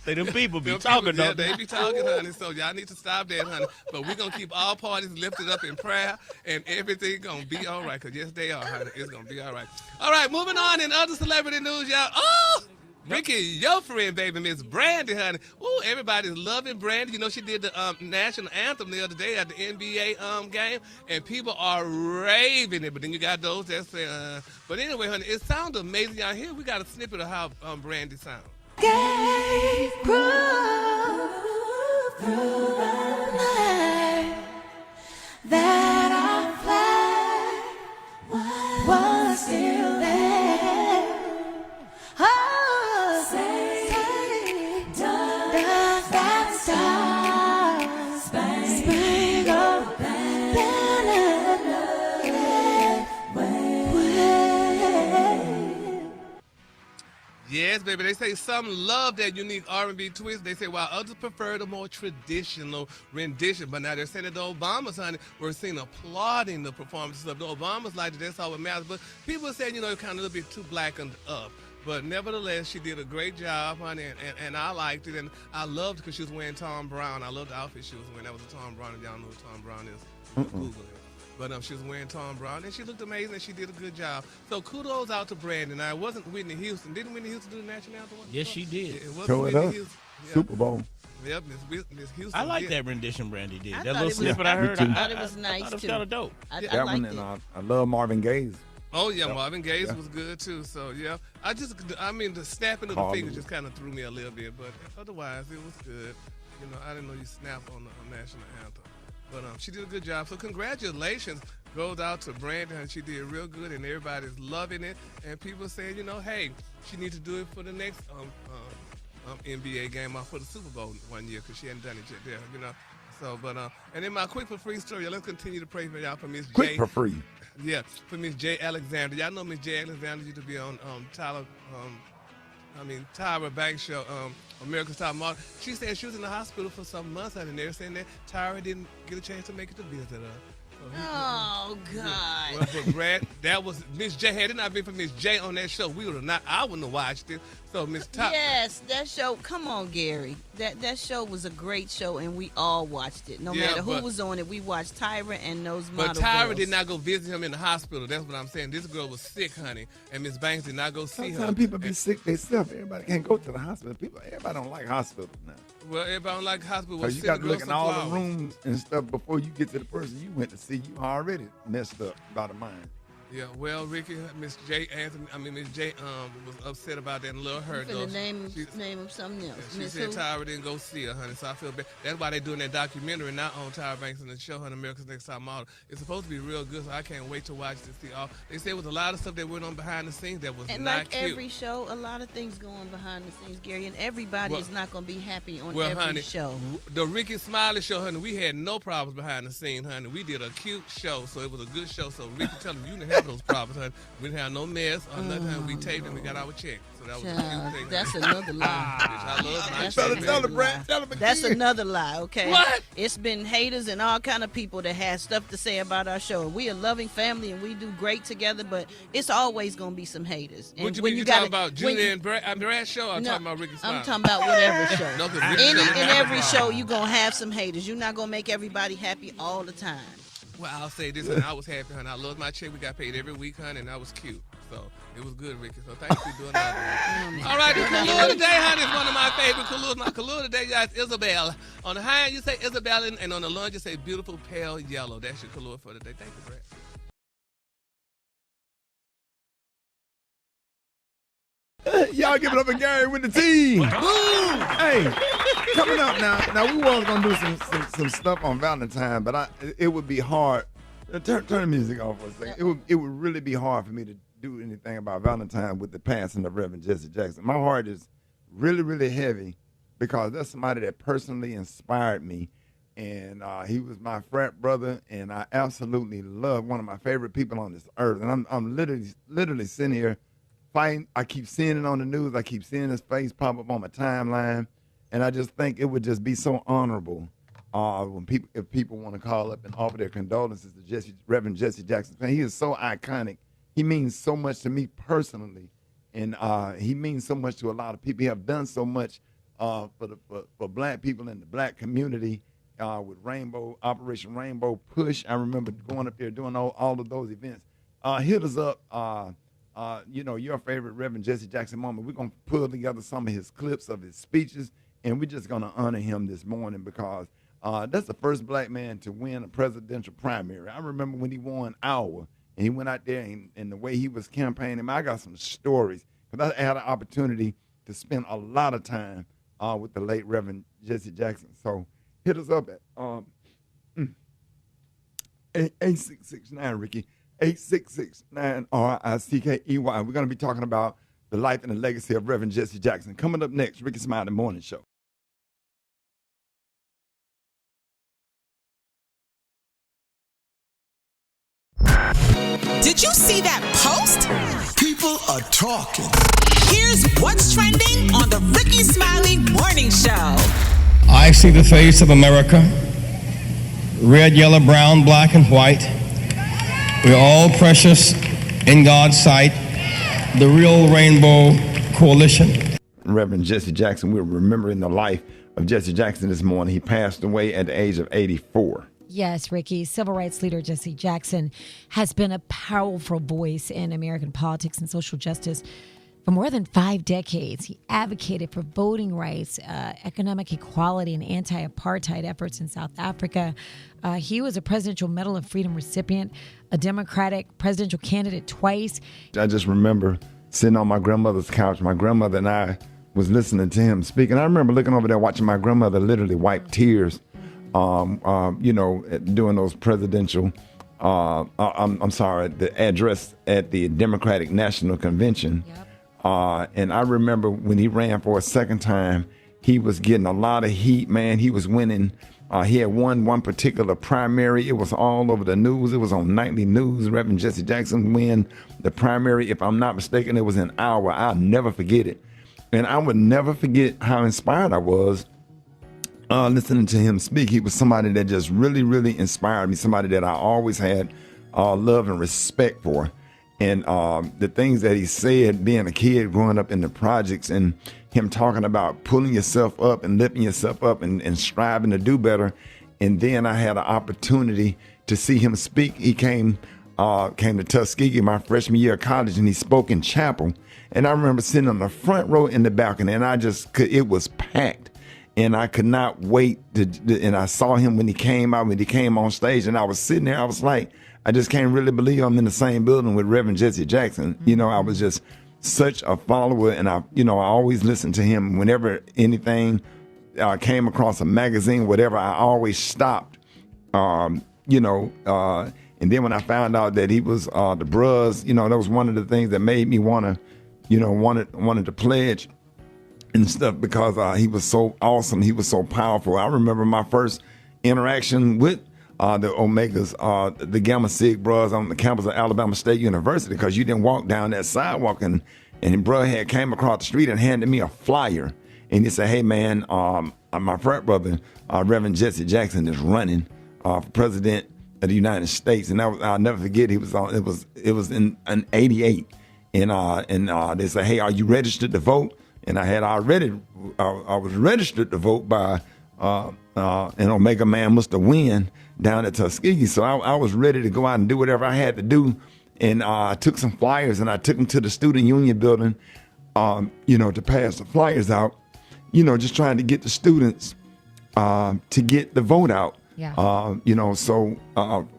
Them people be talking, yeah, they be talking, honey. So y'all need to stop that, honey. But we're gonna keep all parties lifted up in prayer, and everything gonna be all right. Cause yes, they are, honey. It's gonna be all right. All right, moving on in other celebrity news, y'all. Oh. Ricky, your friend, baby, Miss Brandy, honey. Ooh, everybody's loving Brandy. She did the national anthem the other day at the NBA game, and people are raving it. But then you got those that say, But anyway, honey, it sounds amazing out here. We got a snippet of how Brandy sounds. Gave proof through the night that our flag was still there. Yes, baby. They say some love that unique R&B twist. They say while others prefer the more traditional rendition. But now they're saying that the Obamas, honey, we're seeing applauding the performances of the Obamas. Like that's all that matters. But people are saying, it's kind of a little bit too blackened up. But nevertheless, she did a great job, honey, and I liked it. And I loved it because she was wearing Tom Brown. I loved the outfit she was wearing. That was a Tom Brown. If y'all know who Tom Brown is, Google it. But she was wearing Tom Brown, and she looked amazing, and she did a good job. So kudos out to Brandon. Now, it wasn't Whitney Houston. Didn't Whitney Houston do the national anthem? Yes, she did. Yeah, it wasn't Show it Whitney up. Houston. Yeah. Super Bowl. Yep, Miss Houston. I like did. that rendition Brandy did. I That thought little it was- snippet I heard. I thought it was nice, I thought it was too. kind of dope. I That liked one, it. and I love Marvin Gaye's. Oh, yeah, So, Marvin Gaye's yeah. was good, too. So, yeah. The snapping of the Carl fingers Lewis. just kind of threw me a little bit. But otherwise, it was good. I didn't know you snap on the national anthem. But she did a good job. So, congratulations goes out to Brandon. She did real good, and everybody's loving it. And people are saying, hey, she needs to do it for the next NBA game or for the Super Bowl one year because she hadn't done it yet there, So, and then my quick for free story, let's continue to pray for y'all for Miss J. Quick for free. Yeah, for Miss J. Alexander. Y'all know Miss J. Alexander used to be on Tyra Banks show, America's Top Model. She said she was in the hospital for some months, and they're saying that Tyra didn't get a chance to make it to visit her. Oh, God. Well, but Brad, that was Miss J. Had it not been for Miss J on that show, I wouldn't have watched it. So Miss Top. Yes, that show. Come on, Gary. That show was a great show, and we all watched it. No matter who was on it, we watched Tyra and those model But Tyra girls. did not go visit him in the hospital. That's what I'm saying. This girl was sick, honey, and Miss Banks did not go see her. Sometimes people be sick themselves. Everybody can't go to the hospital. Everybody don't like hospitals now. Well, everybody don't like hospital. Because you got to look in all the rooms and stuff before you get to the person you went to see. You already messed up by the mind. Yeah, well, Ricky, Miss J. was upset about that and let her For go. the name of something else. She Miss said who? Tyra didn't go see her, honey, so I feel bad. That's why they're doing that documentary now on Tyra Banks and the show, honey, America's Next Top Model. It's supposed to be real good, so I can't wait to watch to see all. They said it was a lot of stuff that went on behind the scenes that was And not like cute. every show, a lot of things go on behind the scenes, Gary, and everybody is not going to be happy on every honey, show. The Rickey Smiley show, honey, we had no problems behind the scenes, honey. We did a cute show, so it was a good show. So Ricky, tell them you didn't have those problems, honey. We didn't have no mess or nothing. We taped and we got our check. So that was a cute thing. That's another lie. I love my That's check. another lie. That's another lie, okay? What? It's been haters and all kind of people that have stuff to say about our show. We a loving family and we do great together, but it's always going to be some haters. And What you when mean? You gotta- talking about when Julia you- and Brat's show? Or I'm No, talking about Ricky Smiley? I'm talking about whatever show. No, 'cause Any Ricky and Smiley- every show, you're going to have some haters. You're not going to make everybody happy all the time. Well, I'll say this, and I was happy, honey. I loved my check. We got paid every week, honey, and that was cute. So it was good, Ricky. So thank you for doing that. All right, the Kahlua today, honey, is one of my favorite Kahluas. My Kahlua today, guys, Isabel. On the high end, you say Isabel, and on the low end, you say beautiful pale yellow. That's your Kahlua for today. Thank you, Brett. Y'all give it up for Gary with the team. Hey, coming up now. Now we was gonna do some stuff on Valentine, but it would be hard. Turn the music off for a second. It would really be hard for me to do anything about Valentine with the passing of Reverend Jesse Jackson. My heart is really, really heavy because that's somebody that personally inspired me, and he was my frat brother, and I absolutely love one of my favorite people on this earth. And I'm literally sitting here fighting. I keep seeing it on the news. I keep seeing his face pop up on my timeline, and I just think it would just be so honorable if people want to call up and offer their condolences to Reverend Jesse Jackson. He is so iconic. He means so much to me personally, and he means so much to a lot of people. He have done so much for black people in the black community with Operation Rainbow Push. I remember going up there doing all of those events. Hit us up. Your favorite Reverend Jesse Jackson moment. We're going to pull together some of his clips of his speeches, and we're just going to honor him this morning because that's the first black man to win a presidential primary. I remember when he won Iowa, and he went out there, and the way he was campaigning, I got some stories because I had an opportunity to spend a lot of time with the late Reverend Jesse Jackson. So hit us up at 8669, Ricky. 8669-RICKEY. We're going to be talking about the life and the legacy of Reverend Jesse Jackson. Coming up next, Rickey Smiley Morning Show. Did you see that post? People People are talking. Here's what's trending on the Rickey Smiley Morning Show. I see the face of America. Red, yellow, brown, black, and white. We're all precious in God's sight. The Real Rainbow Coalition. Reverend Jesse Jackson, we're remembering the life of Jesse Jackson this morning. He passed away at the age of 84. Yes, Ricky. Civil rights leader Jesse Jackson has been a powerful voice in American politics and social justice for more than 5 decades. He advocated for voting rights, economic equality, and anti-apartheid efforts in South Africa. He was a Presidential Medal of Freedom recipient, a Democratic presidential candidate twice. I just remember sitting on my grandmother's couch. My grandmother and I was listening to him speak. And I remember looking over there watching my grandmother literally wipe tears, doing those presidential, the address at the Democratic National Convention. Yep. And I remember when he ran for a second time, he was getting a lot of heat, man. He was winning. He had won one particular primary. It was all over the news. It was on nightly news. Reverend Jesse Jackson win the primary. If I'm not mistaken, it was an hour. I'll never forget it. And I would never forget how inspired I was listening to him speak. He was somebody that just really, really inspired me, somebody that I always had love and respect for. And the things that he said, being a kid, growing up in the projects, and him talking about pulling yourself up and lifting yourself up and striving to do better. And then I had an opportunity to see him speak. He came to Tuskegee my freshman year of college, and he spoke in chapel. And I remember sitting on the front row in the balcony, and it was packed. And I could not wait and I saw him when he came on stage, and I was sitting there, I was like, I just can't really believe I'm in the same building with Reverend Jesse Jackson. You know, I was just such a follower, and I always listened to him. Whenever anything came across a magazine, whatever, I always stopped. And then when I found out that he was the Bruz, that was one of the things that made me wanted to pledge and stuff, because he was so awesome. He was so powerful. I remember my first interaction with the Omegas, the Gamma Sig Bruz on the campus of Alabama State University, because you didn't walk down that sidewalk, and bro had came across the street and handed me a flyer, and he said, "Hey man, my frat brother, Reverend Jesse Jackson, is running for president of the United States." And I'll never forget. It was in '88, and they said, "Hey, are you registered to vote?" And I was registered to vote by an Omega man, Mr. Wynn, down at Tuskegee. So I was ready to go out and do whatever I had to do. And I took some flyers and I took them to the Student Union building, to pass the flyers out, just trying to get the students to get the vote out. Yeah.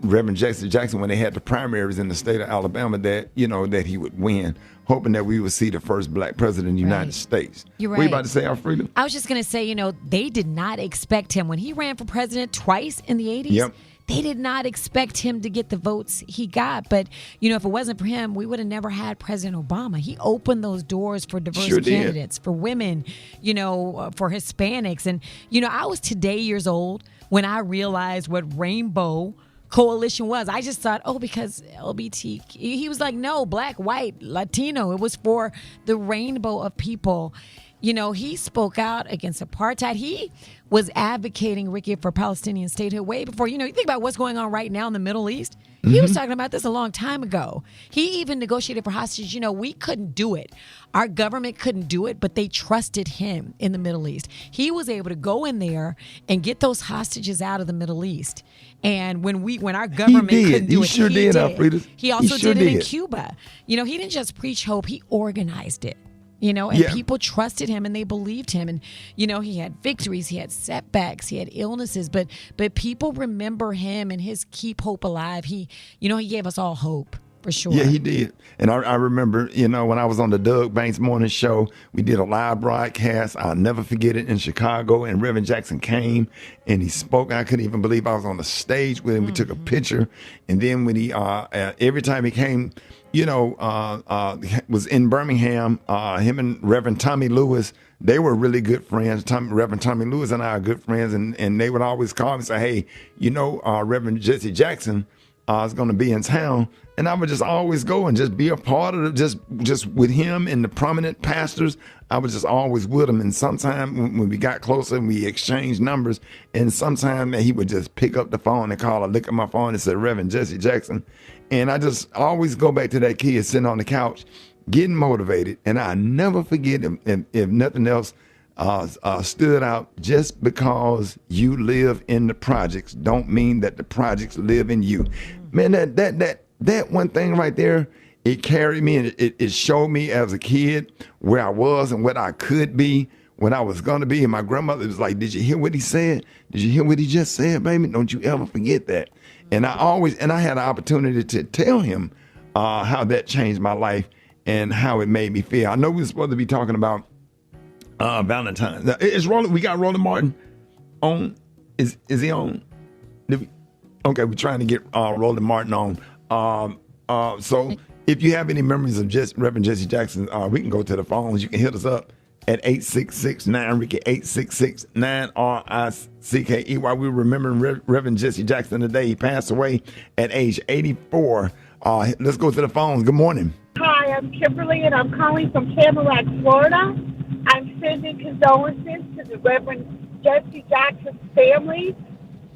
Reverend Jesse Jackson, when they had the primaries in the state of Alabama, that he would win, hoping that we would see the first black president of the United States. You're right. What are you about to say, Alfreda? I was just going to say, they did not expect him. When he ran for president twice in the 80s, yep, they did not expect him to get the votes he got. But, if it wasn't for him, we would have never had President Obama. He opened those doors for diverse candidates, for women, for Hispanics. And, I was today years old when I realized what Rainbow Coalition was. I just thought, because LBT. He was like, no, black, white, Latino. It was for the rainbow of people. He spoke out against apartheid. He was advocating, Ricky, for Palestinian statehood way before, you think about what's going on right now in the Middle East. Mm-hmm. He was talking about this a long time ago. He even negotiated for hostages. We couldn't do it. Our government couldn't do it, but they trusted him in the Middle East. He was able to go in there and get those hostages out of the Middle East. And when our government couldn't do it, he did. Alfreda. He also did it in Cuba. He didn't just preach hope, he organized it. People trusted him and they believed him. And, he had victories, he had setbacks, he had illnesses, but people remember him and his keep hope alive. He gave us all hope. For sure. Yeah, he did. And I remember, when I was on the Doug Banks Morning Show, we did a live broadcast. I'll never forget it, in Chicago. And Reverend Jackson came and he spoke. I couldn't even believe I was on the stage with him. We took a picture. And then when he, every time he came, was in Birmingham, him and Reverend Tommy Lewis, they were really good friends. Reverend Tommy Lewis and I are good friends. And they would always call me and say, hey, Reverend Jesse Jackson is going to be in town. And I would just always go and just be a part of it, just with him and the prominent pastors. I was just always with him. And sometime when we got closer and we exchanged numbers, and sometime he would just pick up the phone and call. I look at my phone and say, Reverend Jesse Jackson. And I just always go back to that kid sitting on the couch, getting motivated. And I never forget him, if nothing else stood out. Just because you live in the projects don't mean that the projects live in you. Man, that one thing right there, it carried me, and it showed me as a kid where I was and what I could be, what I was going to be. And my grandmother was like, did you hear what he said? Did you hear what he just said, baby? Don't you ever forget that. And I had an opportunity to tell him how that changed my life and how it made me feel. I know we were supposed to be talking about Valentine's. We got Roland Martin on. Is he on? Okay, we're trying to get Roland Martin on. So if you have any memories of Reverend Jesse Jackson, we can go to the phones. You can hit us up at 866-9-RICKY, 866-9-RICKY. While we were remembering Reverend Jesse Jackson today, he passed away at age 84. Let's go to the phones. Good morning. Hi, I'm Kimberly, and I'm calling from Tamarack, Florida. I'm sending condolences to the Reverend Jesse Jackson family.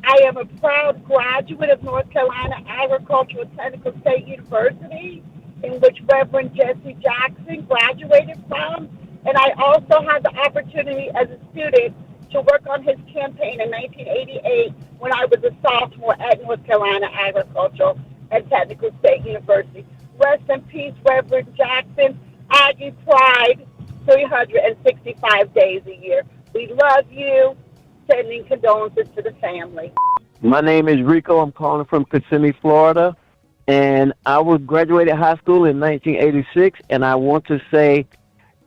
I am a proud graduate of North Carolina Agricultural Technical State University, in which Reverend Jesse Jackson graduated from. And I also had the opportunity as a student to work on his campaign in 1988 when I was a sophomore at North Carolina Agricultural and Technical State University. Rest in peace, Reverend Jackson. Aggie Pride, 365 days a year. We love you. Sending condolences to the family. My name is Rico. I'm calling from Kissimmee, Florida. And I was graduated high school in 1986. And I want to say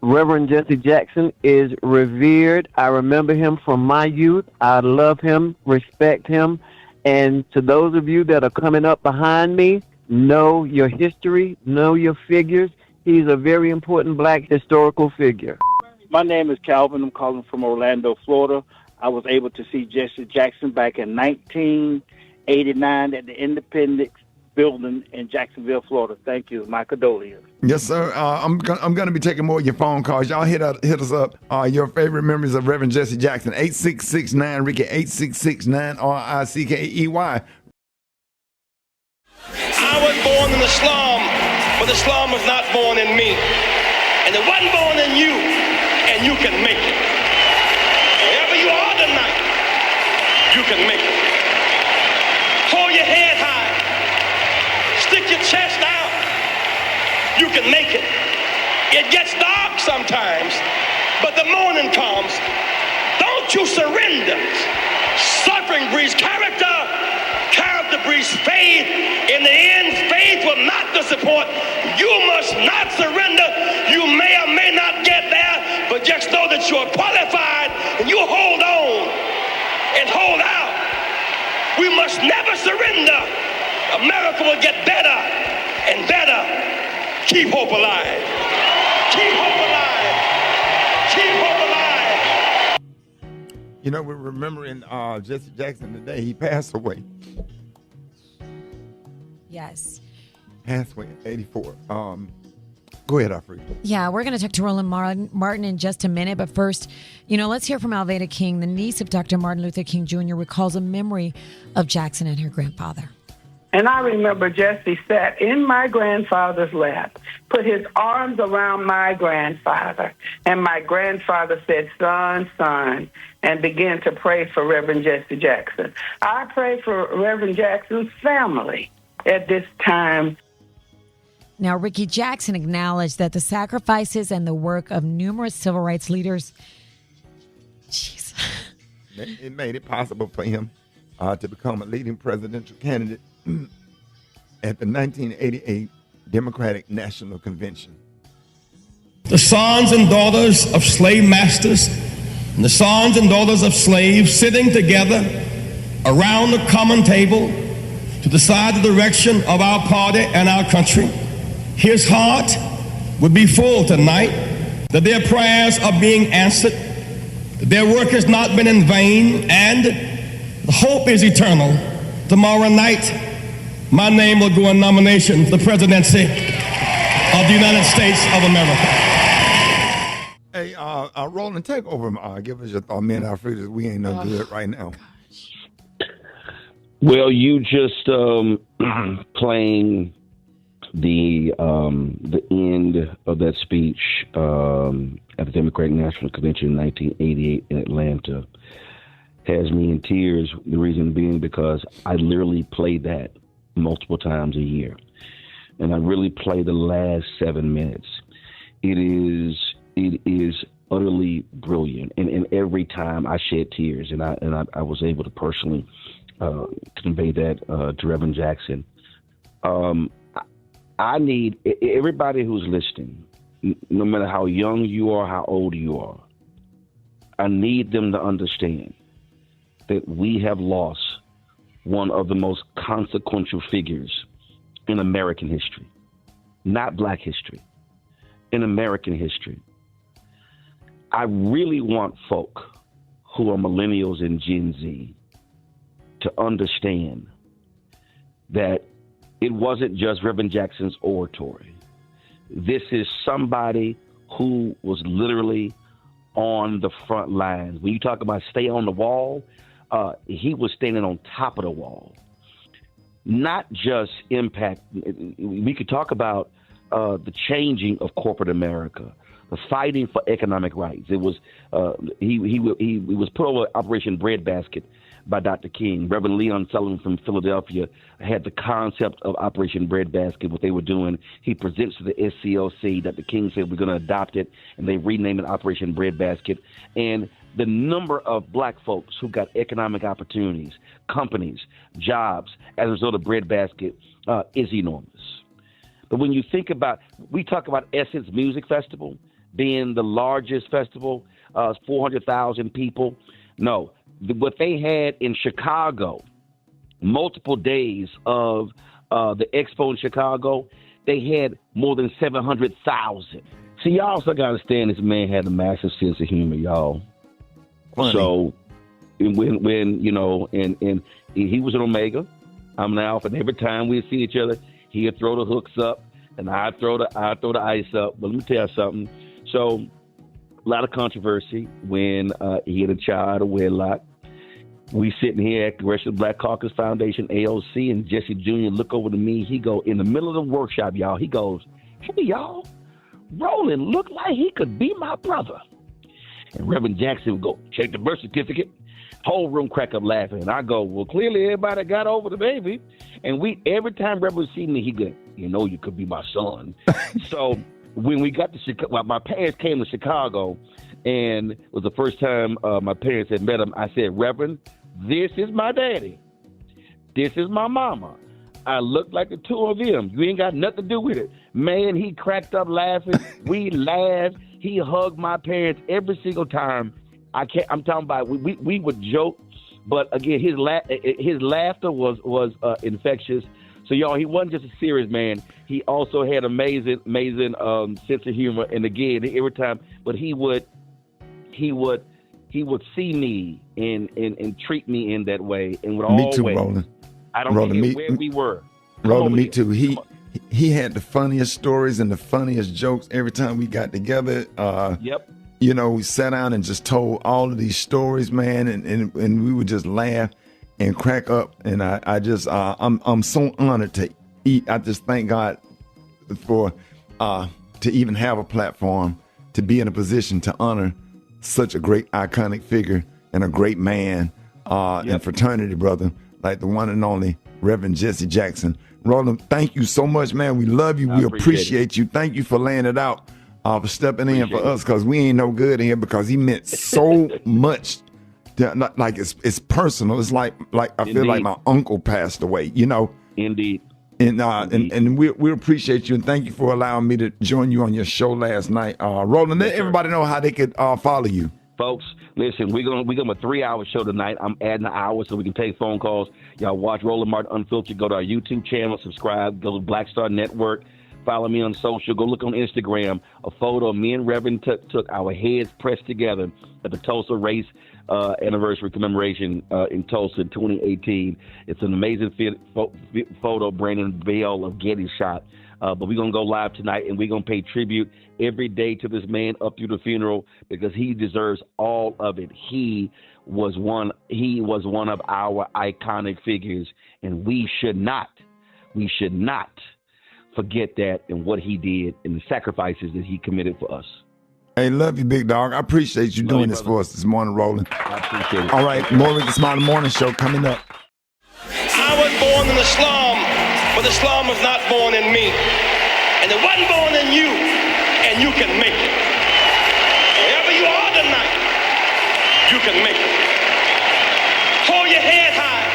Reverend Jesse Jackson is revered. I remember him from my youth. I love him, respect him. And to those of you that are coming up behind me, know your history, know your figures. He's a very important black historical figure. My name is Calvin. I'm calling from Orlando, Florida. I was able to see Jesse Jackson back in 1989 at the Independence Building in Jacksonville, Florida. Thank you. My condolences. Yes, sir. I'm going to be taking more of your phone calls. Y'all hit us up. Your favorite memories of Reverend Jesse Jackson. 866-9-RICKY, 866-9-RICKY. I was born in the slum, but the slum was not born in me. And it wasn't born in you, and you can make it. Wherever you are tonight, you can make it. Hold your head high. Stick your chest out. You can make it. It gets dark sometimes, but the morning comes. Don't you surrender. Suffering breeds character. Character breeds faith. In the end, faith will not disappoint. You must not surrender. You may or may not get there, but just know that you're qualified, and you hold on and hold out. We must never surrender. America will get better and better. Keep hope alive. Keep hope alive. Keep hope alive. You know, we're remembering Jesse Jackson today. He passed away. Yes. Passed away at 84. Go ahead, Alfred. Yeah, we're going to talk to Roland Martin in just a minute. But first, let's hear from Alveda King, the niece of Dr. Martin Luther King Jr., recalls a memory of Jackson and her grandfather. And I remember Jesse sat in my grandfather's lap, put his arms around my grandfather, and my grandfather said, "Son, son," and began to pray for Reverend Jesse Jackson. I pray for Reverend Jackson's family at this time. Now, Rickey Jackson acknowledged that the sacrifices and the work of numerous civil rights leaders, it made it possible for him to become a leading presidential candidate at the 1988 Democratic National Convention. The sons and daughters of slave masters and the sons and daughters of slaves sitting together around the common table to decide the direction of our party and our country. His heart would be full tonight that their prayers are being answered, that their work has not been in vain, and the hope is eternal. Tomorrow night, my name will go in nomination for the presidency of the United States of America. Hey, Roland, take over. Give us your thought. Me and Alfredo, we ain't no good right now. Well, you just playing the end of that speech at the Democratic National Convention in 1988 in Atlanta has me in tears. The reason being because I literally play that multiple times a year, and I really play the last 7 minutes. It is utterly brilliant, and every time I shed tears, and I was able to personally convey that to Reverend Jackson. I need everybody who's listening, no matter how young you are, how old you are, I need them to understand that we have lost one of the most consequential figures in American history, not Black history, in American history. I really want folk who are millennials and Gen Z to understand that it wasn't just Reverend Jackson's oratory. This is somebody who was literally on the front lines. When you talk about stay on the wall, he was standing on top of the wall. Not just impact. We could talk about the changing of corporate America, the fighting for economic rights. It was he was put over Operation Breadbasket by Dr. King. Reverend Leon Sullivan from Philadelphia had the concept of Operation Breadbasket, what they were doing. He presents to the SCLC. Dr. King said, we're going to adopt it, and they renamed it Operation Breadbasket. And the number of Black folks who got economic opportunities, companies, jobs as a result of Breadbasket is enormous. But when you think about, we talk about Essence Music Festival being the largest festival, 400,000 people. No, what they had in Chicago, multiple days of the expo in Chicago, they had more than 700,000. See, y'all also got to understand this man had a massive sense of humor, y'all. Funny. So when you know, and he was an Omega, I'm an Alpha, and every time we see each other, he'd throw the hooks up, and I'd throw the ice up. But let me tell you something. So a lot of controversy when he had a child, a wedlock. We sitting here at the Congressional Black Caucus Foundation, AOC, and Jesse Jr. look over to me. He go, in the middle of the workshop, y'all, he goes, hey, y'all, Roland looked like he could be my brother. And Reverend Jackson would go, check the birth certificate. Whole room crack up laughing. And I go, well, clearly everybody got over the baby. And every time Reverend see me, he go, you know, you could be my son. So when we got to Chicago, my parents came to Chicago, and it was the first time my parents had met him. I said, Reverend, this is my daddy. This is my mama. I look like the two of them. You ain't got nothing to do with it. Man, he cracked up laughing. We laughed. He hugged my parents every single time. I'm talking about we would joke, but again, his laughter was infectious. So y'all, he wasn't just a serious man. He also had amazing sense of humor. And again, every time, but he would see me and treat me in that way, and would always. Me too, Roland. I don't care where we were. Roland, me too. He had the funniest stories and the funniest jokes every time we got together. Yep. You know, we sat down and just told all of these stories, man, and we would just laugh and crack up. And I'm so honored to eat. I just thank God for to even have a platform, to be in a position to honor such a great iconic figure and a great man and fraternity brother like the one and only Reverend Jesse Jackson. Roland, thank you so much, man. We love you. We appreciate you. Thank you for laying it out, for stepping in for us, because we ain't no good in here, because he meant so much. Like it's personal. It's like I feel like my uncle passed away, you know. Indeed. And we appreciate you, and thank you for allowing me to join you on your show last night. Roland, let everybody know how they could follow you. Folks, listen, we're gonna a 3-hour show tonight. I'm adding an hour so we can take phone calls. Y'all watch Roland Martin Unfiltered. Go to our YouTube channel, subscribe. Go to Black Star Network. follow me on social. Go look on Instagram. A photo of me and Reverend took our heads pressed together at the Tulsa race anniversary commemoration in Tulsa in 2018. It's an amazing photo Brandon Bell of Getty shot. But we're going to go live tonight, and we're going to pay tribute every day to this man up through the funeral because he deserves all of it. He was one of our iconic figures, and we should not forget that and what he did and the sacrifices that he committed for us. Hey, love you, big dog. I appreciate you doing this for us this morning, Roland. I appreciate it. All right, more Rickey Smiley Morning Show coming up. I was born in the slum, but the slum was not born in me. And it wasn't born in you, and you can make it. Wherever you are tonight, you can make it. Hold your head high.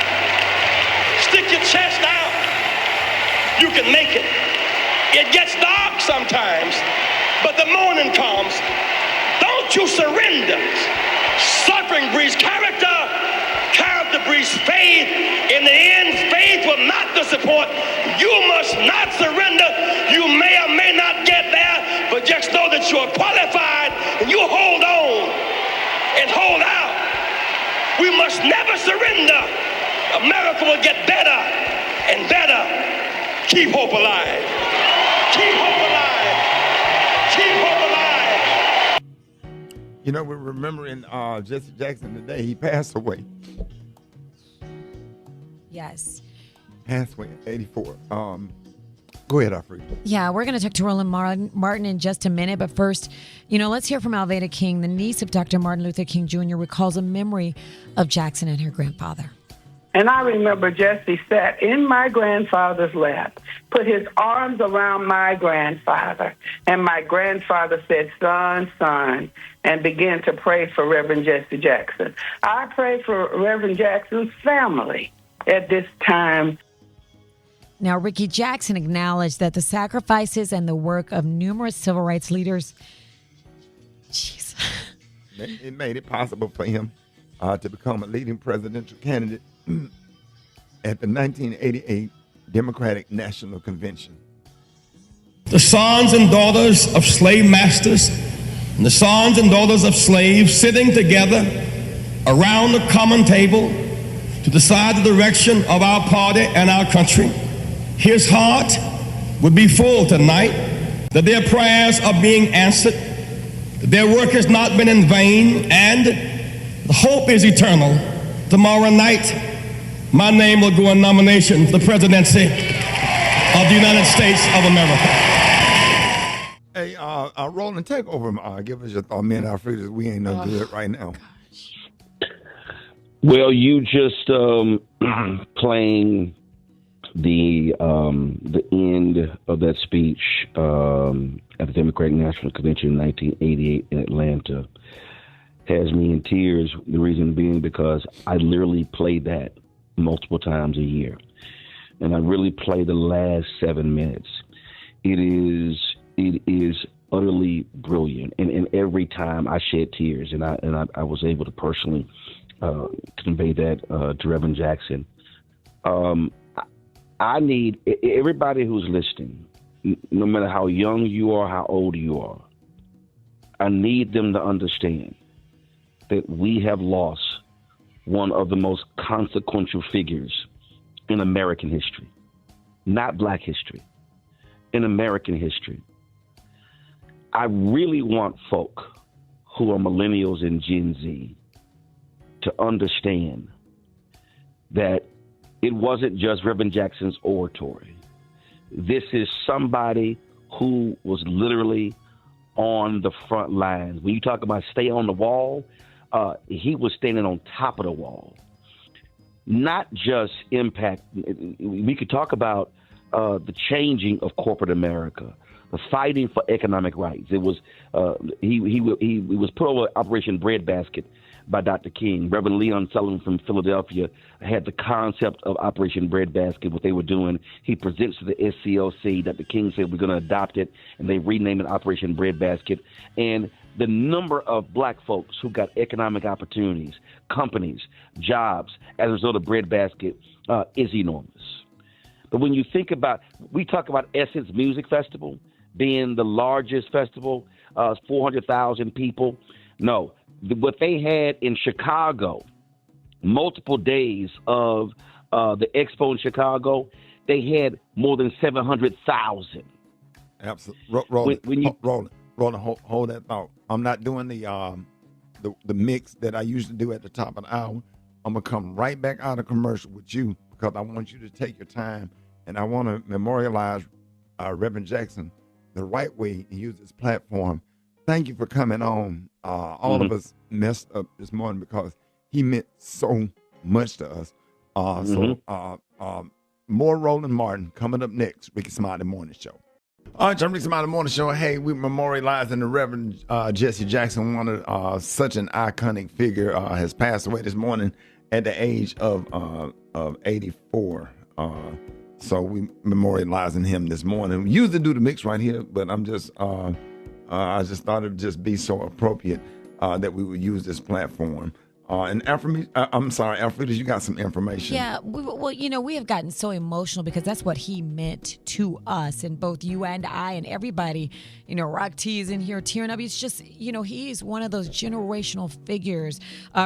Stick your chest out. You can make it. It gets dark sometimes, but the morning comes. Don't you surrender. Suffering breeds character. Character breeds faith. In the end, faith will not disappoint. You must not surrender. You may or may not get there, but just know that you are qualified and you hold on and hold out. We must never surrender. America will get better and better. Keep hope alive. Keep hope alive. Keep hope alive. You know, we're remembering Jesse Jackson today. He passed away. Yes. Passed away at 84. Go ahead, Alfred. Yeah, we're going to talk to Roland Martin in just a minute. But first, let's hear from Alveda King, the niece of Dr. Martin Luther King Jr., recalls a memory of Jackson and her grandfather. And I remember Jesse sat in my grandfather's lap, put his arms around my grandfather, and my grandfather said, "Son, son," and began to pray for Reverend Jesse Jackson. I pray for Reverend Jackson's family at this time. Now, Rickey Jackson acknowledged that the sacrifices and the work of numerous civil rights leaders, it made it possible for him to become a leading presidential candidate at the 1988 Democratic National Convention. The sons and daughters of slave masters and the sons and daughters of slaves sitting together around a common table to decide the direction of our party and our country. His heart would be full tonight that their prayers are being answered, that their work has not been in vain, and the hope is eternal. Tomorrow night, my name will go in nomination for the presidency of the United States of America. Hey, Roland, take over. Give us your thought, man. Alfred, we ain't no good right now. Well, you just playing the end of that speech at the Democratic National Convention in 1988 in Atlanta has me in tears. The reason being because I literally play that multiple times a year, and I really play the last 7 minutes. It is utterly brilliant, and every time I shed tears, and I was able to personally convey that to Reverend Jackson. I need everybody who's listening, no matter how young you are, how old you are, I need them to understand that we have lost one of the most consequential figures in American history, not Black history, in American history. I really want folk who are millennials and Gen Z to understand that it wasn't just Reverend Jackson's oratory. This is somebody who was literally on the front lines. When you talk about stay on the wall, he was standing on top of the wall. Not just impact. We could talk about the changing of corporate America, the fighting for economic rights. It was he was put over Operation Breadbasket by Dr. King. Reverend Leon Sullivan from Philadelphia had the concept of Operation Breadbasket, what they were doing. He presents to the SCLC. Dr. King said, we're going to adopt it, and they renamed it Operation Breadbasket. And the number of Black folks who got economic opportunities, companies, jobs, as a result of Breadbasket is enormous. But when you think about, we talk about Essence Music Festival being the largest festival, 400,000 people. No, what they had in Chicago, multiple days of the expo in Chicago, they had more than 700,000. Absolutely. Roland, hold that thought. I'm not doing the mix that I used to do at the top of the hour. I'm going to come right back out of commercial with you because I want you to take your time, and I want to memorialize Reverend Jackson the right way and use this platform. Thank you for coming on. All of us messed up this morning because he meant so much to us. More Roland Martin coming up next. Rickey Smiley Morning Show. All right, Rickey Smiley Morning Show. Hey, we're memorializing the Reverend Jesse Jackson. One of such an iconic figure has passed away this morning at the age of 84. So we memorializing him this morning. We usually do the mix right here, but I just thought it'd just be so appropriate that we would use this platform. And Alfreda, you got some information. Yeah, we have gotten so emotional because that's what he meant to us, and both you and I and everybody, Rock T is in here tearing up. It's just, he's one of those generational figures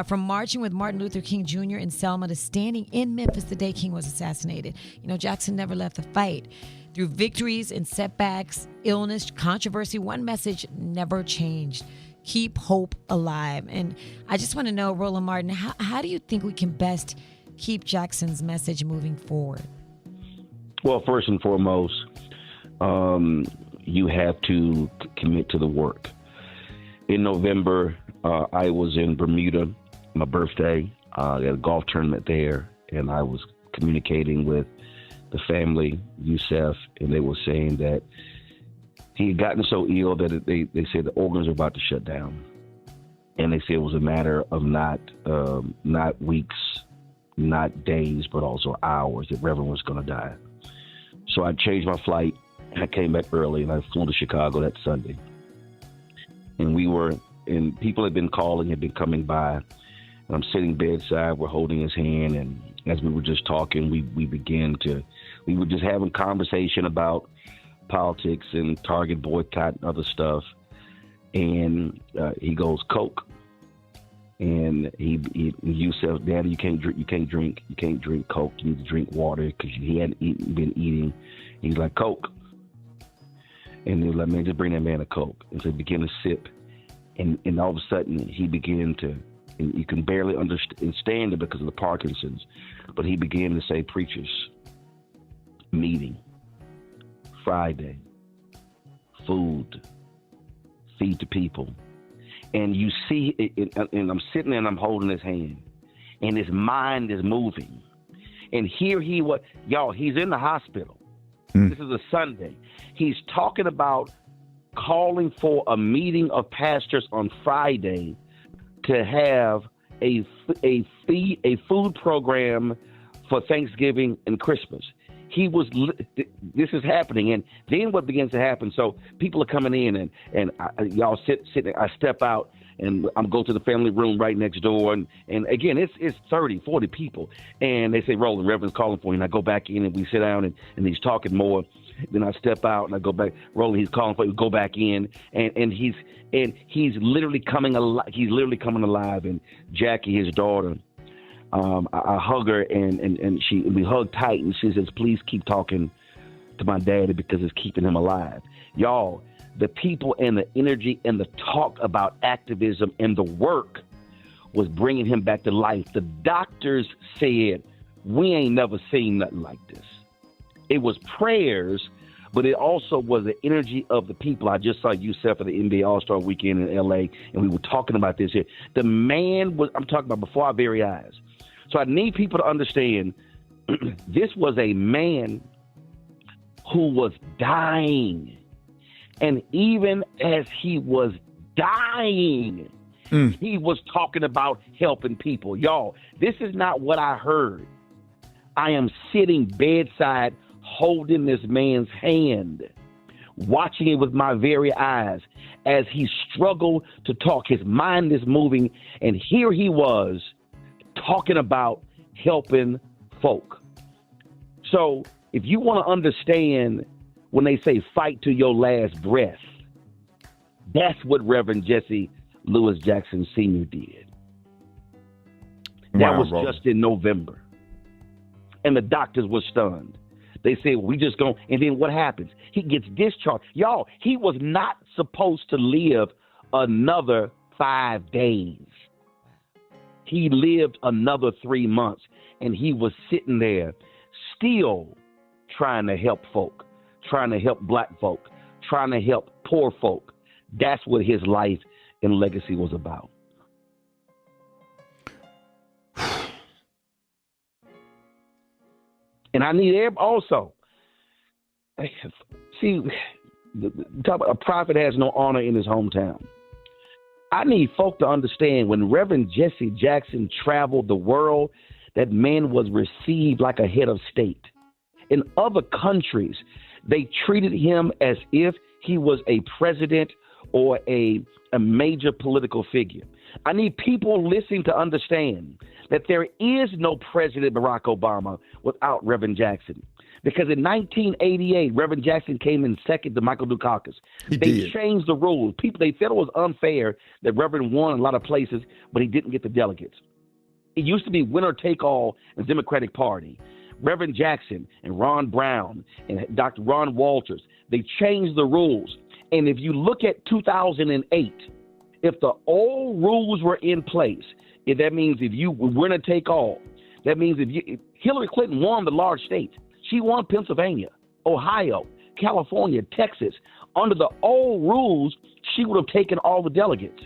from marching with Martin Luther King Jr. in Selma to standing in Memphis the day King was assassinated. Jackson never left the fight. Through victories and setbacks, illness, controversy, one message never changed. Keep hope alive. And I just want to know, Roland Martin, how do you think we can best keep Jackson's message moving forward? Well, first and foremost, you have to commit to the work. In November, I was in Bermuda, my birthday, at a golf tournament there, and I was communicating with the family, Youssef, and they were saying that he had gotten so ill that they said the organs were about to shut down. And they said it was a matter of not weeks, not days, but also hours that Reverend was going to die. So I changed my flight, and I came back early, and I flew to Chicago that Sunday. And people had been calling, had been coming by, and I'm sitting bedside, we're holding his hand, and as we were just talking, we were just having conversation about politics and Target boycott and other stuff, and he goes, Coke, and you said, Daddy, you can't drink Coke, you need to drink water, because he hadn't been eating. He's like, Coke, and they were like, man, just bring that man a Coke. And so he began to sip, and all of a sudden he began to, and you can barely understand it because of the Parkinson's, but he began to say, preachers, meeting, Friday, food, feed the people. And you see it, and I'm sitting there and I'm holding his hand, and his mind is moving. And here he was, y'all, he's in the hospital. This is a Sunday. He's talking about calling for a meeting of pastors on Friday to have a food program for Thanksgiving and Christmas. This is happening, and then what begins to happen? So people are coming in, and y'all sit. I step out, and I'm go to the family room right next door, and again it's 30, 40 people, and they say, Roland, Reverend's calling for you, and I go back in, and we sit down, and he's talking more. Then I step out, and I go back. Roland, he's calling for you. Go back in, and he's literally coming alive. He's literally coming alive, and Jackie, his daughter. I hug her and we hug tight, and she says, please keep talking to my daddy because it's keeping him alive. Y'all, the people and the energy and the talk about activism and the work was bringing him back to life. The doctors said, we ain't never seen nothing like this. It was prayers, but it also was the energy of the people. I just saw Youssef at the NBA All-Star Weekend in L.A., and we were talking about this here. The man was, I'm talking about before our very eyes. So I need people to understand this was a man who was dying. And even as he was dying, he was talking about helping people. Y'all, this is not what I heard. I am sitting bedside holding this man's hand, watching it with my very eyes as he struggled to talk. His mind is moving, and here he was talking about helping folk. So if you want to understand when they say fight to your last breath, that's what Reverend Jesse Lewis Jackson Sr. did. That was just in November. And the doctors were stunned. They said, we just going, and then what happens? He gets discharged. Y'all, he was not supposed to live another 5 days. He lived another 3 months, and he was sitting there still trying to help folk, trying to help black folk, trying to help poor folk. That's what his life and legacy was about. And I need also, see, talk about a prophet has no honor in his hometown. I need folk to understand when Reverend Jesse Jackson traveled the world, that man was received like a head of state. In other countries, they treated him as if he was a president or a major political figure. I need people listening to understand that there is no President Barack Obama without Reverend Jackson. Because in 1988, Reverend Jackson came in second to Michael Dukakis. They changed the rules. They felt it was unfair that Reverend won in a lot of places, but he didn't get the delegates. It used to be winner take all in the Democratic Party. Reverend Jackson and Ron Brown and Dr. Ron Walters, they changed the rules. And if you look at 2008, if the old rules were in place, that means if you win or take all, that means if Hillary Clinton won the large states, she won Pennsylvania, Ohio, California, Texas. Under the old rules, she would have taken all the delegates.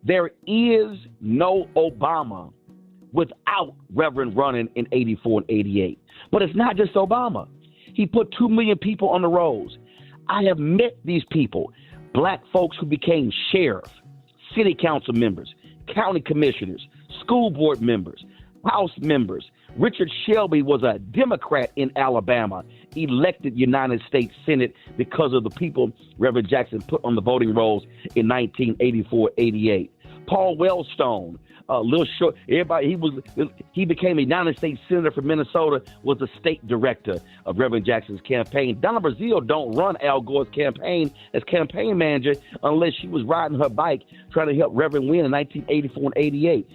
There is no Obama without Reverend running in 84 and 88. But it's not just Obama. He put 2 million people on the rolls. I have met these people, black folks who became sheriff, city council members, county commissioners, school board members, House members. Richard Shelby was a Democrat in Alabama, elected United States Senate because of the people Reverend Jackson put on the voting rolls in 1984-88. Paul Wellstone, little short, he became a United States Senator from Minnesota, was the state director of Reverend Jackson's campaign. Donna Brazile don't run Al Gore's campaign as campaign manager unless she was riding her bike trying to help Reverend win in 1984 and 88.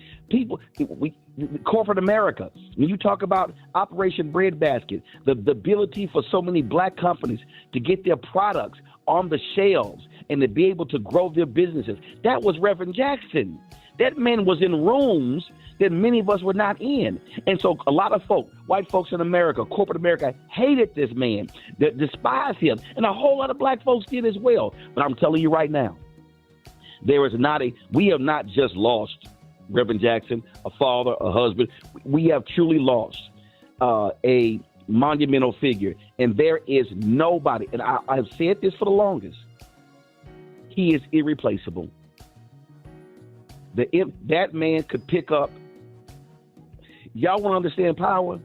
Corporate America, when you talk about Operation Breadbasket, the ability for so many black companies to get their products on the shelves and to be able to grow their businesses, that was Reverend Jackson. That man was in rooms that many of us were not in. And so a lot of folk, white folks in America, corporate America, hated this man, that despised him. And a whole lot of black folks did as well. But I'm telling you right now, we have not just lost Reverend Jackson, a father, a husband. We have truly lost a monumental figure. And there is nobody, and I've said this for the longest, he is irreplaceable. That man could pick up. Y'all want to understand power?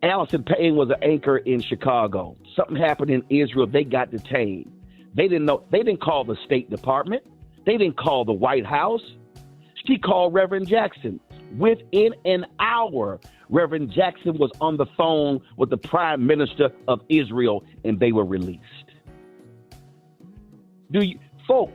Allison Payne was an anchor in Chicago. Something happened in Israel. They got detained. They didn't know. They didn't call the State Department. They didn't call the White House. She called Reverend Jackson. Within an hour, Reverend Jackson was on the phone with the Prime Minister of Israel, and they were released. Folk,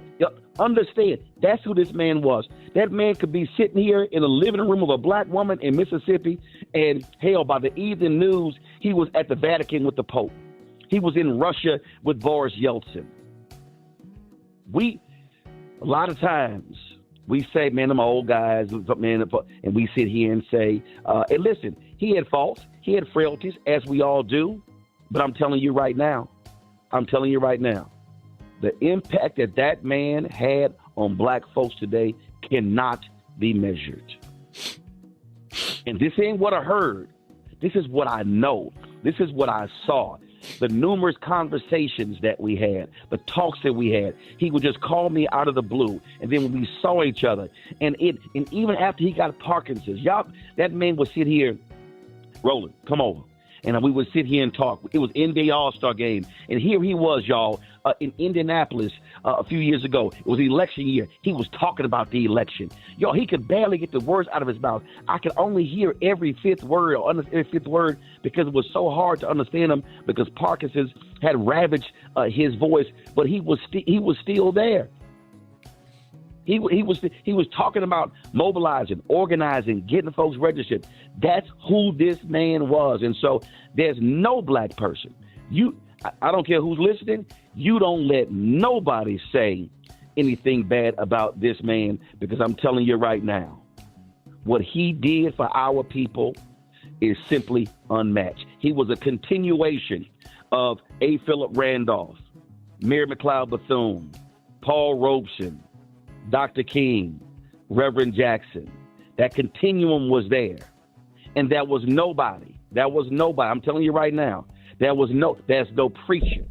understand, that's who this man was. That man could be sitting here in the living room of a black woman in Mississippi, and hell, by the evening news, he was at the Vatican with the Pope. He was in Russia with Boris Yeltsin. A lot of times, we say, man, I'm old guys, man, and we sit here and say, and listen, he had faults, he had frailties, as we all do, but I'm telling you right now, the impact that man had on black folks today cannot be measured. And this ain't what I heard. This is what I know. This is what I saw. The numerous conversations that we had, the talks that we had. He would just call me out of the blue. And then when we saw each other, and even after he got Parkinson's, that man would sit here, Roland, come over. And we would sit here and talk. It was NBA All-Star game. And here he was, y'all, in Indianapolis a few years ago. It was election year. He was talking about the election. Yo, he could barely get the words out of his mouth. I could only hear every fifth word because it was so hard to understand him because Parkinson's had ravaged his voice, but he was still there. He was talking about mobilizing, organizing, getting folks registered. That's who this man was. And so there's no black person. I don't care who's listening. You don't let nobody say anything bad about this man, because I'm telling you right now, what he did for our people is simply unmatched. He was a continuation of A. Philip Randolph, Mary McLeod Bethune, Paul Robeson, Dr. King, Reverend Jackson. That continuum was there. And there was nobody. I'm telling you right now, there's no preacher.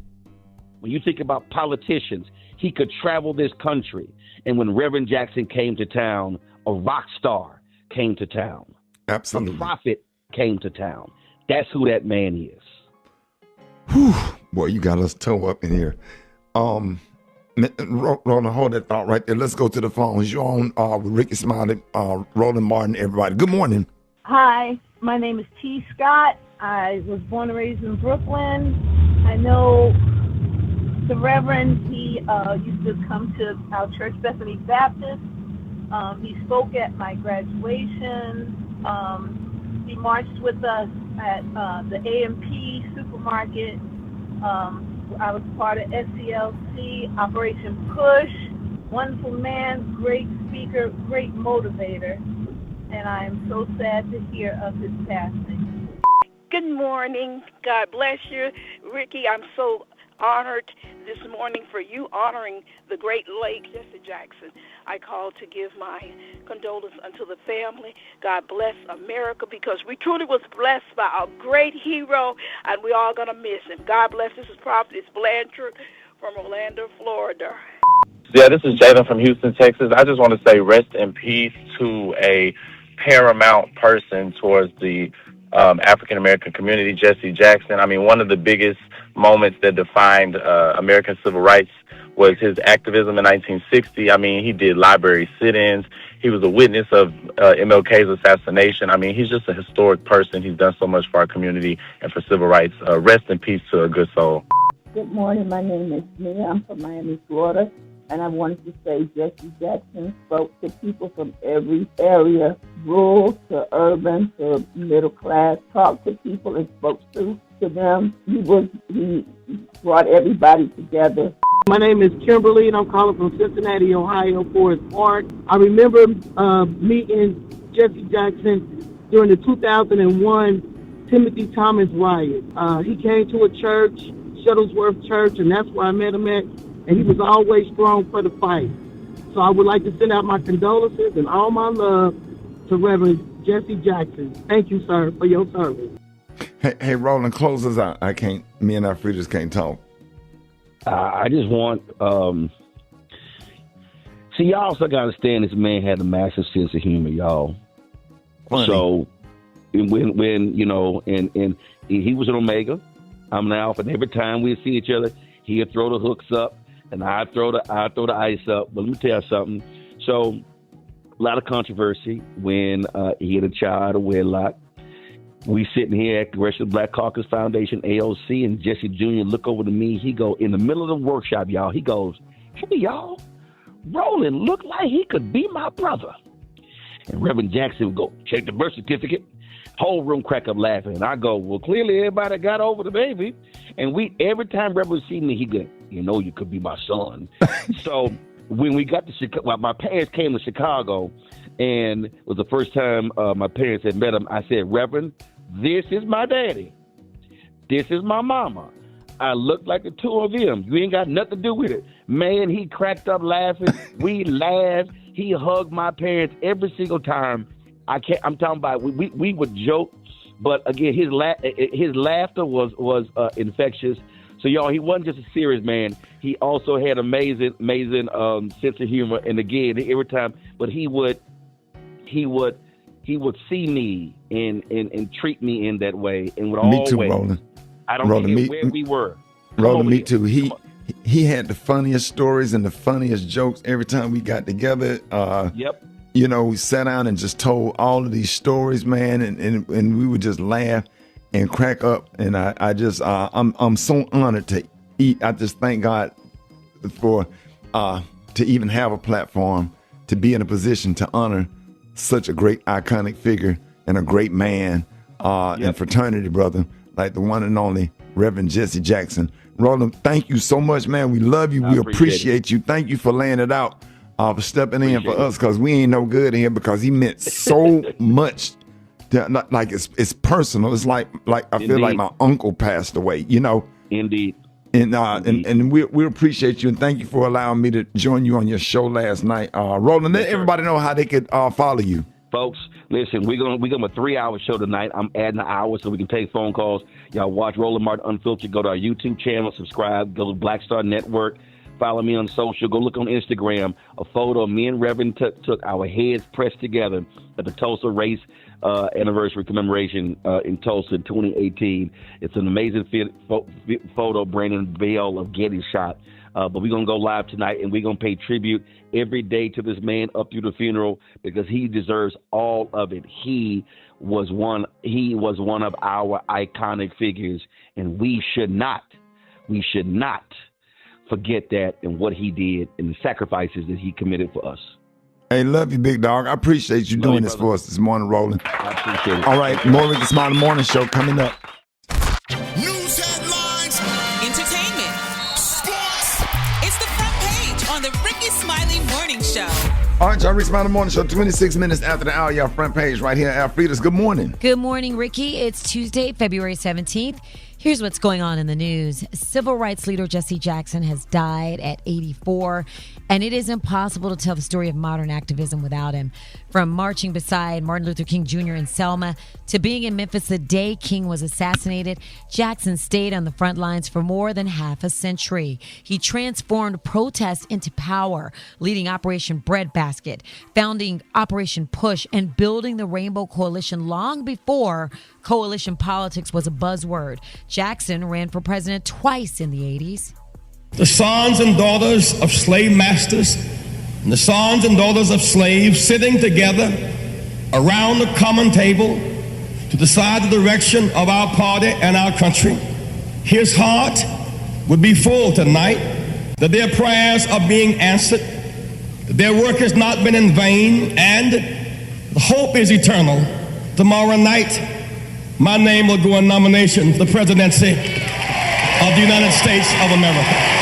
When you think about politicians, he could travel this country. And when Reverend Jackson came to town, a rock star came to town. Absolutely. A prophet came to town. That's who that man is. Whew. Boy, you got us toe up in here. Roland, hold that thought right there. Let's go to the phones. You're on with Rickey Smiley, Roland Martin, everybody. Good morning. Hi, my name is T. Scott. I was born and raised in Brooklyn. I know the Reverend. He used to come to our church, Bethany Baptist. He spoke at my graduation. He marched with us at the A&P supermarket. I was part of SCLC, Operation Push. Wonderful man, great speaker, great motivator. And I am so sad to hear of his passing. Good morning. God bless you. Rickey, I'm so honored this morning for you honoring the great late Jesse Jackson. I called to give my condolences unto the family. God bless America, because we truly was blessed by a great hero, and we all going to miss him. God bless. This is Prophetess Blanchard from Orlando, Florida. Yeah, this is Jalen from Houston, Texas. I just want to say rest in peace to a paramount person towards the African-American community, Jesse Jackson. I mean, one of the biggest moments that defined American civil rights was his activism in 1960. I mean, he did library sit-ins. He was a witness of MLK's assassination. I mean, he's just a historic person. He's done so much for our community and for civil rights. Rest in peace to a good soul. Good morning. My name is Mia. I'm from Miami, Florida. And I wanted to say Jesse Jackson spoke to people from every area, rural to urban to middle class, talked to people and spoke to them. He brought everybody together. My name is Kimberly, and I'm calling from Cincinnati, Ohio, Forest Park. I remember meeting Jesse Jackson during the 2001 Timothy Thomas riot. He came to a church, Shuttlesworth Church, and that's where I met him at. And he was always strong for the fight. So I would like to send out my condolences and all my love to Reverend Jesse Jackson. Thank you, sir, for your service. Hey, Roland, close us out. Me and our freeders can't talk. I just want, see, y'all also got to understand this man had a massive sense of humor, y'all. Funny. So when you know, and he was an Omega, I'm an Alpha, and every time we see each other, he'd throw the hooks up, and I'd throw the ice up. But let me tell you something. So a lot of controversy when he had a child, a wedlock. We sitting here at Congressional Black Caucus Foundation, AOC, and Jesse Jr. look over to me. He go, in the middle of the workshop, y'all, he goes, "Hey, y'all, Roland looked like he could be my brother." And Reverend Jackson would go, "Check the birth certificate." Whole room crack up laughing. And I go, "Well, clearly everybody got over the baby." And every time Reverend see me, he go, "You know, you could be my son." So when we got to Chicago, my parents came to Chicago, and it was the first time my parents had met him. I said, "Reverend, this is my daddy. This is my mama. I look like the two of them. You ain't got nothing to do with it." Man, he cracked up laughing. We laughed. He hugged my parents every single time. I'm talking about we would joke, but again, his laughter was infectious. So y'all, he wasn't just a serious man. He also had amazing sense of humor. And again, every time, but he would see me and treat me in that way, and would always. Me too, Roland. I don't care where we were. Roland, me too. he had the funniest stories and the funniest jokes every time we got together. Yep. You know, we sat down and just told all of these stories, man, and we would just laugh and crack up. And I'm so honored to eat. I just thank God for to even have a platform, to be in a position to honor such a great iconic figure and a great man and fraternity brother like the one and only Reverend Jesse Jackson. Roland, thank you so much, man. We love you. We appreciate you. Thank you for laying it out, for stepping in for us, because we ain't no good here, because he meant so much. Like it's personal. It's like I feel like my uncle passed away, you know. Indeed. And we appreciate you, and thank you for allowing me to join you on your show last night. Roland, let everybody know how they could follow you. Folks, listen, we're gonna a 3-hour show tonight. I'm adding an hour so we can take phone calls. Y'all watch Roland Martin Unfiltered. Go to our YouTube channel, subscribe. Go to Black Star Network. Follow me on social. Go look on Instagram. A photo of me and Reverend took our heads pressed together at the Tulsa race anniversary commemoration in Tulsa in 2018. It's an amazing photo Brandon Bell of Getty shot. But we're going to go live tonight, and we're going to pay tribute every day to this man up through the funeral, because he deserves all of it. He was one of our iconic figures, and we should not forget that and what he did and the sacrifices that he committed for us. Hey, love you, big dog. I appreciate you doing this for us this morning, Roland. I appreciate it. All right, more Rickey Smiley Morning Show coming up. News headlines, entertainment, sports. It's the front page on the Rickey Smiley Morning Show. All right, y'all, Rickey Smiley Morning Show, 26 minutes after the hour, y'all, front page right here. Alfreda's, good morning. Good morning, Ricky. It's Tuesday, February 17th. Here's what's going on in the news. Civil rights leader Jesse Jackson has died at 84, and it is impossible to tell the story of modern activism without him. From marching beside Martin Luther King Jr. in Selma to being in Memphis the day King was assassinated, Jackson stayed on the front lines for more than half a century. He transformed protest into power, leading Operation Breadbasket, founding Operation Push, and building the Rainbow Coalition long before coalition politics was a buzzword. Jackson ran for president twice in the 80s. The sons and daughters of slave masters and the sons and daughters of slaves sitting together around the common table to decide the direction of our party and our country. His heart would be full tonight that their prayers are being answered, that their work has not been in vain, and the hope is eternal. Tomorrow night, my name will go in nomination for the presidency of the United States of America.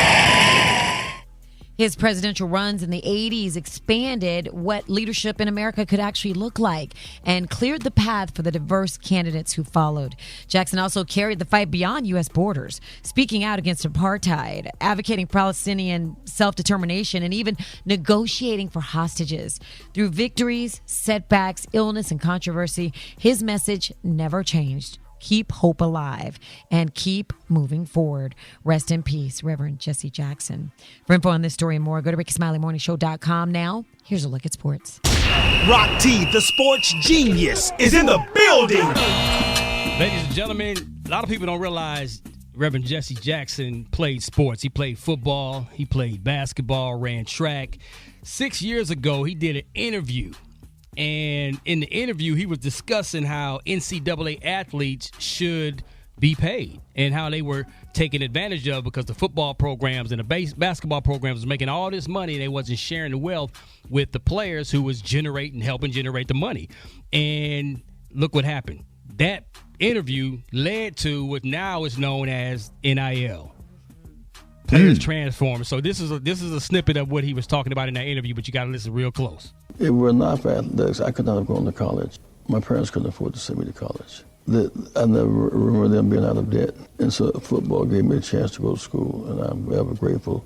His presidential runs in the 80s expanded what leadership in America could actually look like and cleared the path for the diverse candidates who followed. Jackson also carried the fight beyond U.S. borders, speaking out against apartheid, advocating Palestinian self-determination, and even negotiating for hostages. Through victories, setbacks, illness, and controversy, his message never changed. Keep hope alive and keep moving forward. Rest in peace, Reverend Jesse Jackson. For info on this story and more, go to RickySmileyMorningShow.com now. Here's a look at sports. Rock T, the sports genius, is in the building. Ladies and gentlemen, a lot of people don't realize Reverend Jesse Jackson played sports. He played football, he played basketball, ran track. 6 years ago, he did an interview. And in the interview, he was discussing how NCAA athletes should be paid and how they were taken advantage of because the football programs and the basketball programs was making all this money and they wasn't sharing the wealth with the players who was helping generate the money. And look what happened. That interview led to what now is known as NIL. Players transform. So this is a snippet of what he was talking about in that interview, but you got to listen real close. If it were not for athletics, I could not have gone to college. My parents couldn't afford to send me to college. I never remember them being out of debt. And so football gave me a chance to go to school, and I'm ever grateful.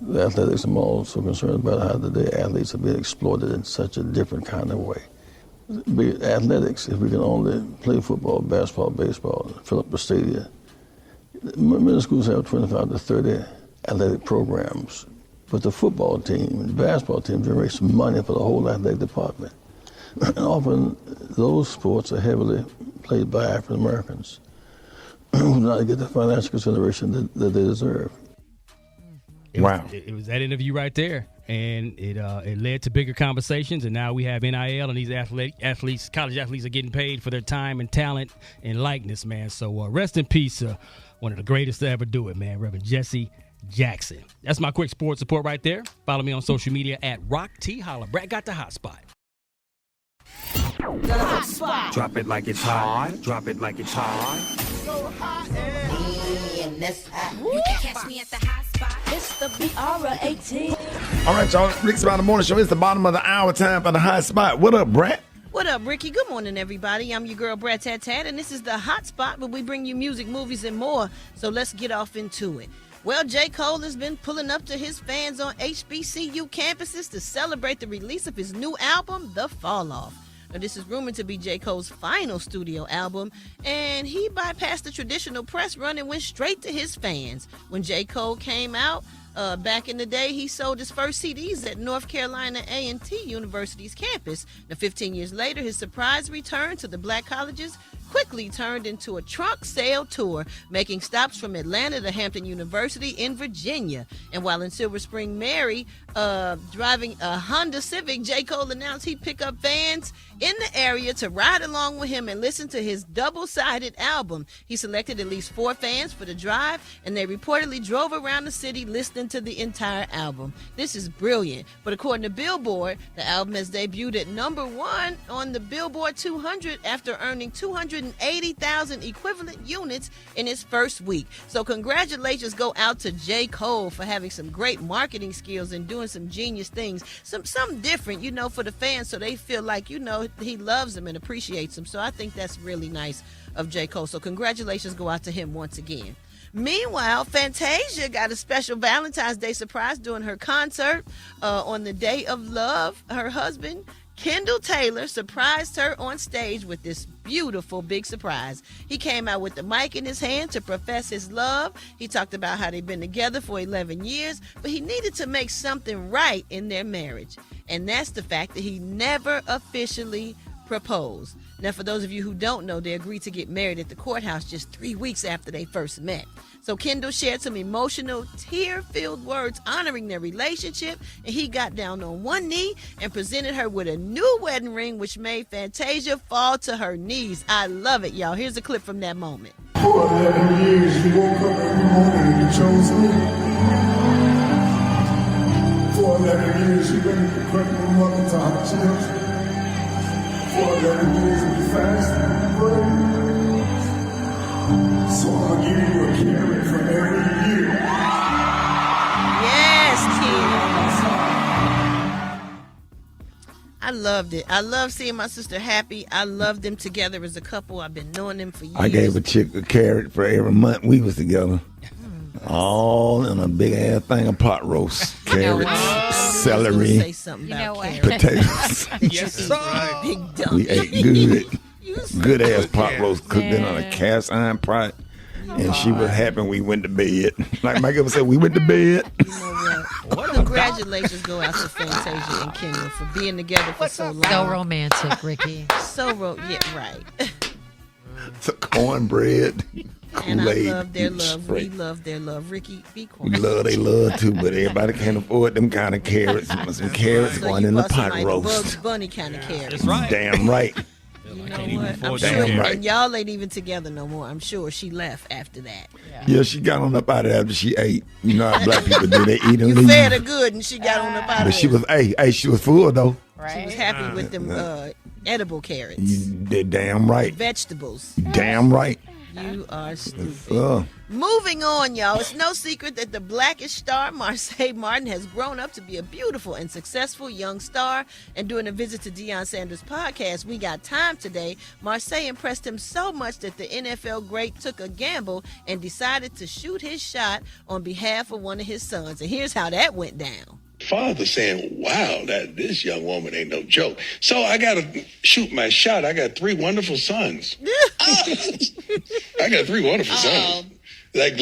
The athletics, I'm also concerned about how today athletes are being exploited in such a different kind of way. Athletics, if we can only play football, basketball, baseball, fill up the stadium. Middle schools have 25 to 30 athletic programs. But the football team, the basketball team generates money for the whole athletic department. And often those sports are heavily played by African Americans who do not get the financial consideration that they deserve. Wow. It was that interview right there, and it led to bigger conversations, and now we have NIL, and these athletes, college athletes are getting paid for their time and talent and likeness, man. So rest in peace, one of the greatest to ever do it, man, Reverend Jesse Jackson. That's my quick sports report right there. Follow me on social media at Rock T Holla. Brat got the hot spot. The hot spot. Drop it like it's hot. Drop it like it's hot. So hot and that's hot. You can catch me at the hot spot. It's the BR18. All right, y'all. Rick's About the Morning Show. It's the bottom of the hour. Time for the hot spot. What up, Brat? What up, Ricky? Good morning, everybody. I'm your girl, Brat Tat Tat, and this is the hot spot where we bring you music, movies, and more. So let's get off into it. Well, J. Cole has been pulling up to his fans on HBCU campuses to celebrate the release of his new album, The Fall Off. Now, this is rumored to be J. Cole's final studio album, and he bypassed the traditional press run and went straight to his fans. When J. Cole came out, back in the day, he sold his first CDs at North Carolina A&T University's campus. Now, 15 years later, his surprise return to the black colleges quickly turned into a trunk sale tour, making stops from Atlanta to Hampton University in Virginia. And while in Silver Spring, Mary, driving a Honda Civic, J. Cole announced he'd pick up fans in the area to ride along with him and listen to his double-sided album. He selected at least 4 fans for the drive, and they reportedly drove around the city listening to the entire album. This is brilliant. But according to Billboard, the album has debuted at #1 on the Billboard 200 after earning 280,000 equivalent units in its first week. So congratulations go out to J. Cole for having some great marketing skills and doing some genius things, something different, for the fans, so they feel like, he loves them and appreciates them. So I think that's really nice of J. Cole. So congratulations go out to him once again. Meanwhile, Fantasia got a special Valentine's Day surprise during her concert on the Day of Love. Her husband, Kendall Taylor, surprised her on stage with this beautiful big surprise. He came out with the mic in his hand to profess his love. He talked about how they've been together for 11 years, but he needed to make something right in their marriage. And that's the fact that he never officially proposed. Now, for those of you who don't know, they agreed to get married at the courthouse just 3 weeks after they first met. So Kendall shared some emotional, tear-filled words honoring their relationship, and he got down on one knee and presented her with a new wedding ring, which made Fantasia fall to her knees. I love it, y'all. Here's a clip from that moment. For 11 years, you woke up every morning and you chose me. For 11 years, you went to pregnant mother to hot chips. For 11 years, we fasted and prayed. So I'm going to give you a carrot for every year. Yes, kids. I loved it. I love seeing my sister happy. I love them together as a couple. I've been knowing them for years. I gave a chick a carrot for every month we was together. All in a big ass thing of pot roast. Carrots, celery, potatoes. Yes, sir. Big dumb. We ate good. Good ass pot roast cooked in on a cast iron pot. And she was happy we went to bed. Like Michael said, we went to bed. You know what? Congratulations go out to Fantasia and Kendall for being together for so long. So romantic, Ricky. Yeah, right. So cornbread, And I Kool-Aid. love their love. We love their love. Ricky, be quiet. We love they love too, but everybody can't afford them kind of carrots. Some carrots So going you in the bought pot somebody roast. Bugs Bunny kind of carrots. That's right. Damn right. You know what? I'm Damn sure, right. and y'all ain't even together no more. I'm sure she left after that. Yeah, she got on up out of there after she ate. You know how black people do. They eat and You leave. fed her good, and she got on up out But of she there. was, she was full though. She was happy with them edible carrots. They're damn right. Vegetables. Damn right. You are stupid. Moving on, y'all. It's no secret that the Blackish star, Marsai Martin, has grown up to be a beautiful and successful young star. And during a visit to Deion Sanders' podcast, We Got Time Today, Marsai impressed him so much that the NFL great took a gamble and decided to shoot his shot on behalf of one of his sons. And here's how that went down. Father saying, wow, that this young woman ain't no joke. So I got to shoot my shot. I got 3 wonderful sons. I got 3 wonderful sons. Like,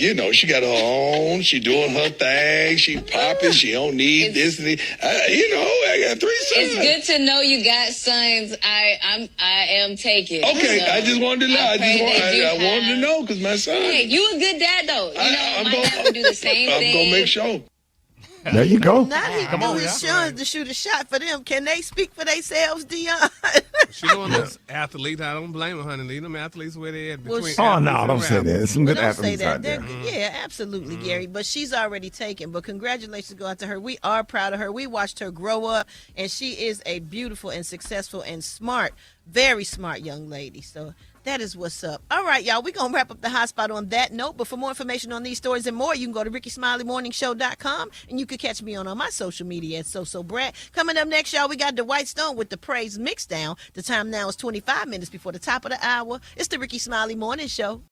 you know, she got her own. She doing her thing. She popping. She don't need this and you know, I got 3 sons. It's good to know you got sons. I am taking. Okay, So I just wanted to know. I wanted to know because my son. Hey, you a good dad though. You know, my dad would do the same thing. I'm gonna make sure. There you go. Now he can do his sons to shoot a shot for them. Can they speak for themselves, Dion? She one of those athletes. I don't blame her, honey. Leave them athletes where they at. Oh, no, don't say that. There's some good athletes out there. Yeah, absolutely, Gary. But she's already taken. But congratulations go out to her. We are proud of her. We watched her grow up, and she is a beautiful and successful and smart, very smart young lady. So that is what's up. All right, y'all. We're going to wrap up the hot spot on that note. But for more information on these stories and more, you can go to RickySmileyMorningShow.com, and you can catch me on all my social media at So Brat. Coming up next, y'all, we got Dwight Stone with the Praise Mixdown. The time now is 25 minutes before the top of the hour. It's the Rickey Smiley Morning Show.